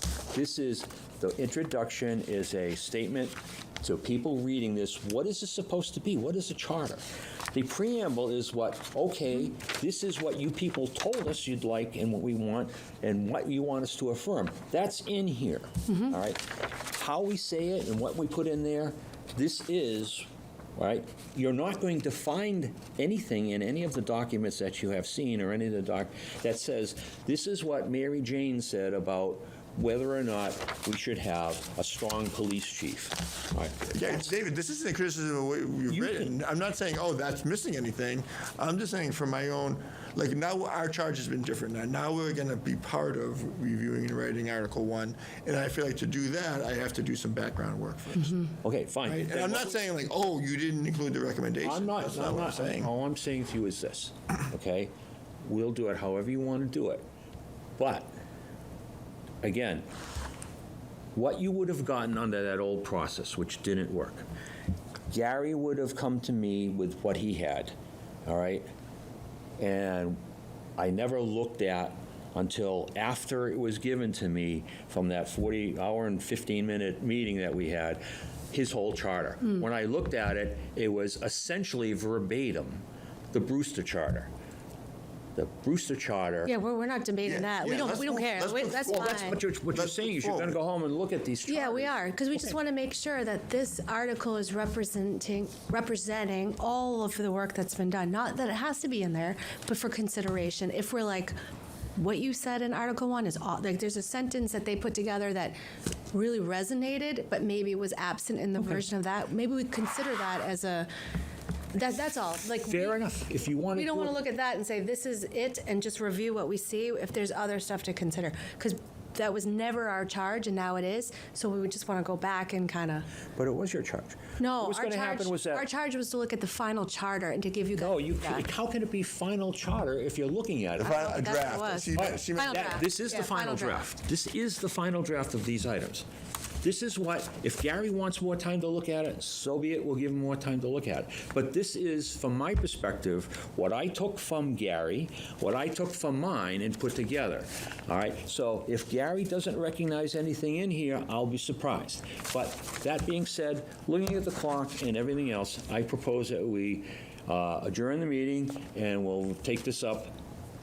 The introduction is a statement to people reading this, what is this supposed to be? What is a charter? The preamble is this is what you people told us you'd like and what we want and what you want us to affirm. That's in here, all right? How we say it and what we put in there, this is, right? You're not going to find anything in any of the documents that you have seen or any of the that says, this is what Mary Jane said about whether or not we should have a strong police chief. All right. Yeah, David, this isn't a criticism of what you've You written. I'm not saying, that's missing anything. I'm just saying from my own, now our charge has been different. Now we're going to be part of reviewing and writing Article 1, and I feel like to do that, I have to do some background work first. Okay, fine. Right? And I'm not saying you didn't include the recommendation. I'm not. That's not what I'm saying. All I'm saying to you is this, okay? We'll do it however you want to do it. But, again, what you would have gotten under that old process, which didn't work, Gary would have come to me with what he had, all right? And I never looked at until after it was given to me from that 40-hour and 15-minute meeting that we had, his whole charter. When I looked at it, it was essentially verbatim the Brewster Charter. The Brewster Charter. Yeah, we're not debating that. We don't care. That's Well, fine. What you're saying is you're going to go home and look at these charters. Yeah, we are, because we just want to make sure that this article is representing all of the work that's been done. Not that it has to be in there, but for consideration. If we're like, what you said in Article 1 is there's a sentence that they put together that really resonated, but maybe was absent in the version of that. Maybe we consider that as that's all. Fair enough. If you want to We don't want to look at that and say, this is it, and just review what we see if there's other stuff to consider. Because that was never our charge, and now it is. So we would just want to go back and kind of. But it was your charge. No, What's our going to happen was that. our charge was to look at the final charter and to give you guys. No, feedback. how can it be final charter if you're looking at it? A That's what it draft. was. She meant Final draft. This is Yeah, the final draft. This is the final draft of these items. This is what, if Gary wants more time to look at it, so be it, we'll give him more time to look at it. But this is, from my perspective, what I took from Gary, what I took from mine and put together. All right, so if Gary doesn't recognize anything in here, I'll be surprised. But that being said, looking at the clock and everything else, I propose that we adjourn the meeting and we'll take this up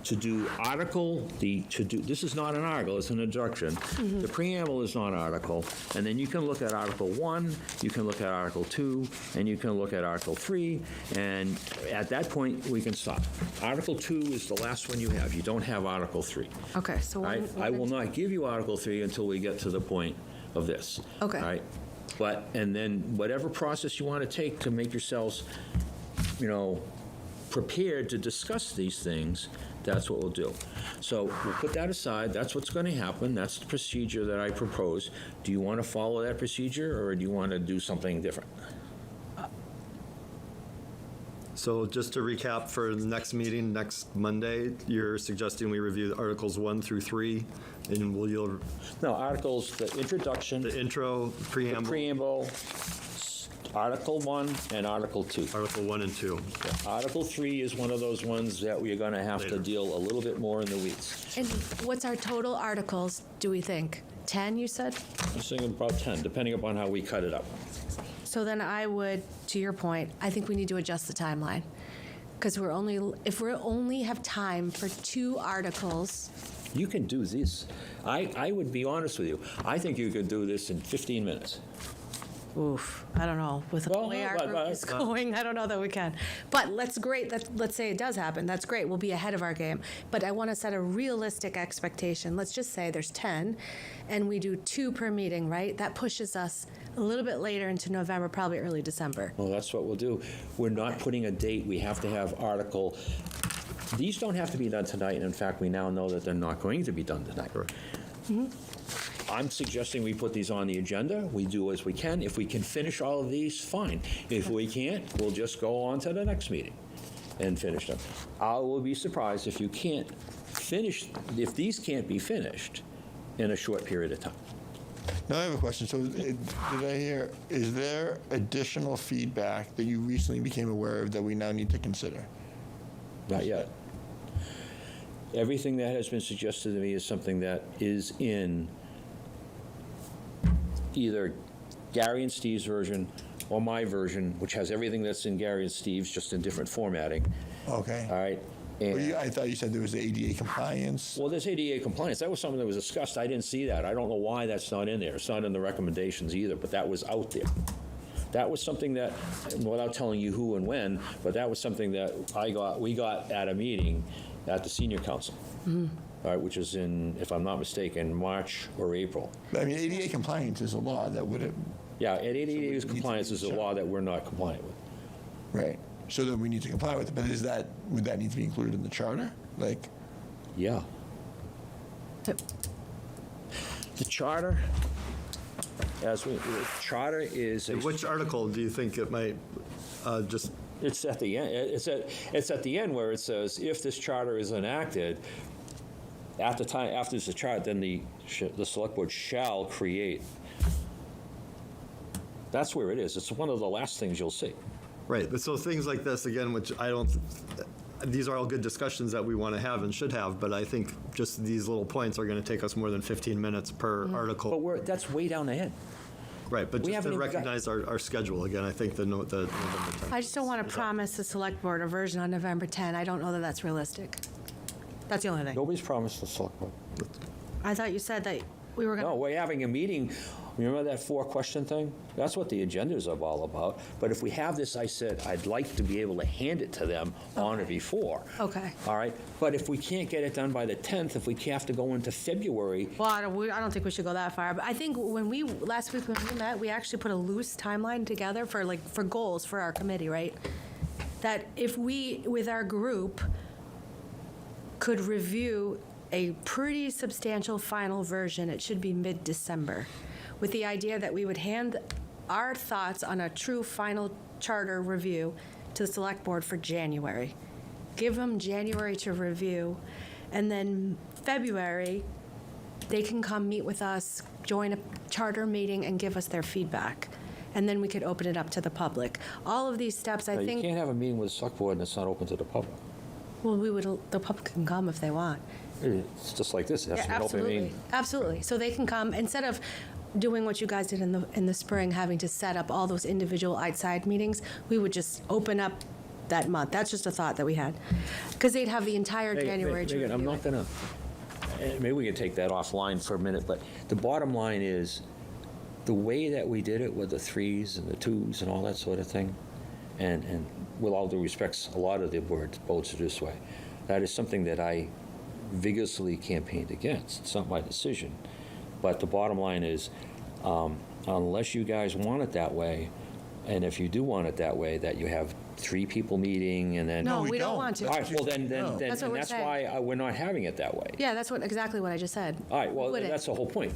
to do this is not an article, it's an introduction. The preamble is not article, and then you can look at Article 1, you can look at Article 2, and you can look at Article 3, and at that point, we can stop. Article 2 is the last one you have. You don't have Article 3. Okay, so All right? I will not give you Article 3 until we get to the point of this. Okay. All right? And then whatever process you want to take to make yourselves, prepared to discuss these things, that's what we'll do. So we'll put that aside. That's what's going to happen. That's the procedure that I propose. Do you want to follow that procedure, or do you want to do something different? So just to recap for the next meeting, next Monday, you're suggesting we review Articles 1 through 3, and you'll No, articles, the introduction, the intro, the preamble, preamble, Article 1 and Article 2. Article 1 and 2. Article 3 is one of those ones that we're going to have to Later. deal a little bit more in the weeds. And what's our total articles, do we think? 10, you said? I'm thinking about 10, depending upon how we cut it up. So then I would, to your point, I think we need to adjust the timeline. Because if we only have time for 2 articles, You can do this. I would be honest with you. I think you could do this in 15 minutes. Oof, I don't know. With the Well, way no, our but- group is going, I don't know that we can. But let's say it does happen. That's great. We'll be ahead of our game. But I want to set a realistic expectation. Let's just say there's 10, and we do 2 per meeting, right? That pushes us a little bit later into November, probably early December. Well, that's what we'll do. We're not putting a date. We have to have article. These don't have to be done tonight, and in fact, we now know that they're not going to be done tonight. I'm suggesting we put these on the agenda. We do as we can. If we can finish all of these, fine. If we can't, we'll just go on to the next meeting and finish them. I will be surprised if you can't finish, if these can't be finished in a short period of time. Now I have a question. So did I hear, is there additional feedback that you recently became aware of that we now need to consider? Not yet. Everything that has been suggested to me is something that is in either Gary and Steve's version or my version, which has everything that's in Gary and Steve's, just in different formatting. Okay. All right? Well, And, I thought you said there was the ADA compliance. well, there's ADA compliance. That was something that was discussed. I didn't see that. I don't know why that's not in there. It's not in the recommendations either, but that was out there. That was something that, without telling you who and when, but that was something that we got at a meeting at the senior council. All right, which is in, if I'm not mistaken, March or April. I mean, ADA compliance is a law that would have, Yeah, and ADA needs to compliance be is a checked. law that we're not compliant with. right. So then we need to comply with it. But would that need to be included in the charter? Like, Yeah. Yep. The charter, the charter is, Which article do you think it might just, it's at the end, it's at the end where it says, if this charter is enacted, after it's a charter, then the select board shall create. That's where it is. It's one of the last things you'll see. right, but so things like this, again, which these are all good discussions that we want to have and should have, but I think just these little points are going to take us more than 15 minutes per article. But that's way down ahead. Right, but we just haven't to even got- recognize our schedule, again, I think the November 10th. I just don't want to promise the select board a version on November 10. I don't know that that's realistic. That's the only thing. Nobody's promised the select board. I thought you said that we were going to. No, we're having a meeting. Remember that 4-question thing? That's what the agendas are all about. But if we have this, I said, I'd like to be able to hand it to them on or before. Okay. All right? But if we can't get it done by the 10th, if we have to go into February, Well, I don't think we should go that far. But I think last week when we met, we actually put a loose timeline together for goals for our committee, right? That if we, with our group, could review a pretty substantial final version, it should be mid-December, with the idea that we would hand our thoughts on a true final charter review to the select board for January. Give them January to review, and then February, they can come meet with us, join a charter meeting, and give us their feedback. And then we could open it up to the public. All of these steps, I you think, can't have a meeting with the select board and it's not open to the public. well, the public can come if they want. It's just like this. It has Yeah, to be open. I absolutely, mean, absolutely. So they can come, instead of doing what you guys did in the spring, having to set up all those individual outside meetings, we would just open up that month. That's just a thought that we had. Because they'd have the entire January to Megan, I'm review not it. going to, maybe we can take that offline for a minute, but the bottom line is, the way that we did it with the 3s and the 2s and all that sort of thing, and with all due respects, a lot of the boards are this way. That is something that I vigorously campaigned against. It's not my decision. But the bottom line is, unless you guys want it that way, and if you do want it that way, that you have 3 people meeting and then... No, we we don't don't. want to. All right, well, then, No. That's what and we're that's saying. why we're not having it that way. Yeah, that's exactly what I just said. All right, well, Wouldn't. that's the whole point.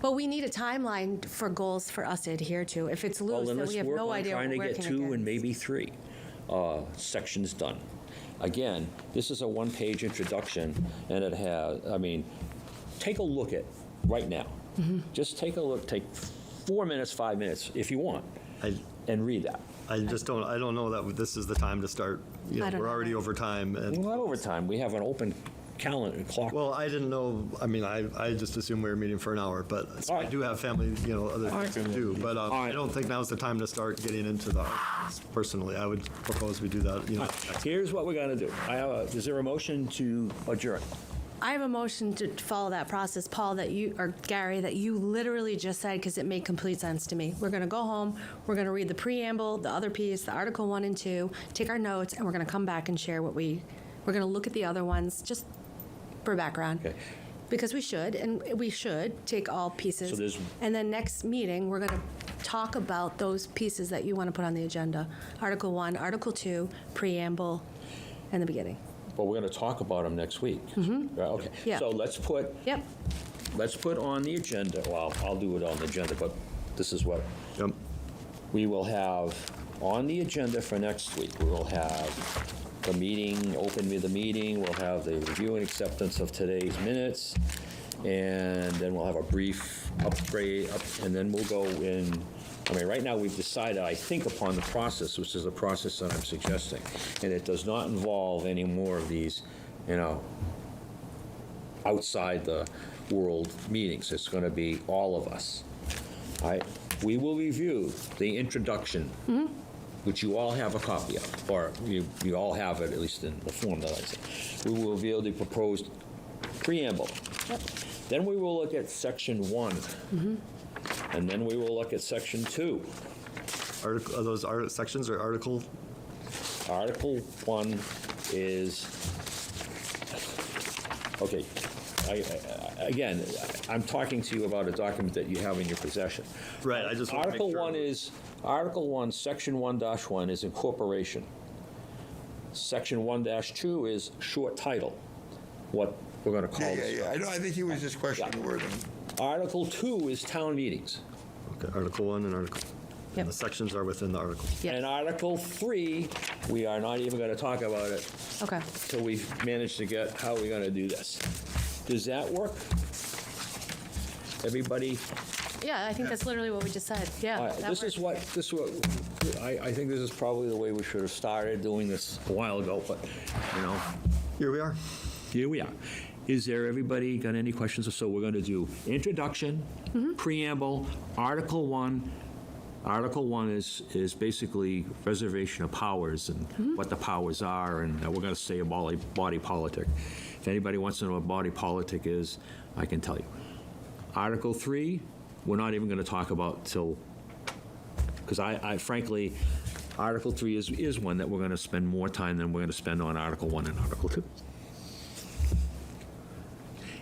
But we need a timeline for goals for us to adhere to. If it's Well, loose, then then let's we have work no on idea what trying we're to get working 2 and against. maybe 3 sections done. Again, this is a 1-page introduction, and it has, take a look at, right now. Mm-hmm. Just take a look, take 4 minutes, 5 minutes, if you want, and read that. I don't know that this is the time to start, I don't we're know. over over time. And We're not over time, we have an open calendar, clock. well, I didn't know, I just assumed we were meeting for an hour, but All I right. do have family, other All things right. to do. But All I right. don't think now's the time to start getting into the, personally, I would propose we do that, Here's what we're gonna do. Is there a motion to adjourn? I have a motion to follow that process, Paul, or Gary, that you literally just said, because it made complete sense to me. We're going to go home, we're going to read the preamble, the other piece, the Article 1 and 2, take our notes, and we're going to come back and share we're going to look at the other ones, just for background. Okay. Because we should take all pieces. So there's- And then next meeting, we're going to talk about those pieces that you want to put on the agenda. Article 1, Article 2, preamble, and the beginning. But we're going to talk about them next week. Right, okay. Yeah. So let's put Yep. on the agenda, well, I'll do it on the agenda, but this is what Yep. we will have on the agenda for next week. We will have the meeting, open the meeting, we'll have the review and acceptance of today's minutes, and then we'll have a brief upgrade, and then we'll go in. I mean, right now, we've decided, I think, upon the process, which is the process that I'm suggesting, and it does not involve any more of these, outside the world meetings. It's going to be all of us. All right? We will review the introduction, which you all have a copy of, or you all have it, at least in the form that I said. We will review the proposed preamble. Then we will look at Section 1. And then we will look at Section 2. Are those sections or article? Article 1 is, okay, again, I'm talking to you about a document that you have in your possession. Right, I just want to make sure. Article 1, Section 1-1 is incorporation. Section 1-2 is short title, what we're going to call Yeah, this. yeah, yeah. I know, I think he was just questioning the wording. Article 2 is town meetings. Okay, Article 1 and Article. Yep. And the sections are within the article. Yep. And Article 3, we are not even going to talk about it Okay. till we manage to get how we're going to do this. Does that work? Everybody? Yeah, I think that's literally what we just said. Yeah. All right, that this is works. I think this is probably the way we should have started doing this a while ago, but, Here we are. here we are. Is there, everybody got any questions? So we're going to do introduction, preamble, Article 1. Article 1 is basically reservation of powers and what the powers are, and we're going to say a body politic. If anybody wants to know what body politic is, I can tell you. Article 3, we're not even going to talk about till, because I frankly, Article 3 is one that we're going to spend more time than we're going to spend on Article 1 and Article 2.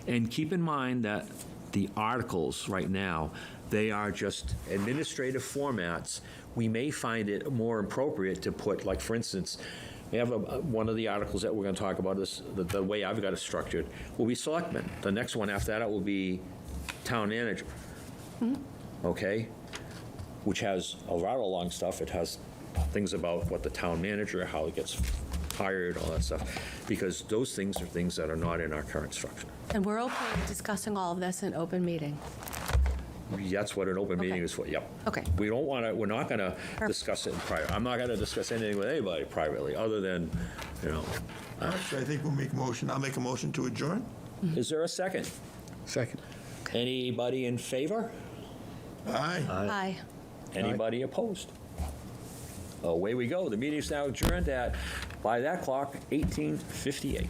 And keep in mind that the articles right now, they are just administrative formats. We may find it more appropriate to put, like, for instance, we have one of the articles that we're going to talk about, the way I've got it structured, will be selectmen. The next one after that will be town manager. Okay? Which has a rather long stuff. It has things about what the town manager, how it gets hired, all that stuff, because those things are things that are not in our current structure. And we're okay with discussing all of this in open meeting. That's what an open meeting Okay. is for, yep. Okay. We're not going to discuss it in private. I'm not going to discuss anything with anybody privately, other than, Actually, I think I'll make a motion to adjourn. Is there a second? Second. Anybody in favor? Aye. Aye. Anybody opposed? Away we go. The meeting's now adjourned at, by that clock, 18:58.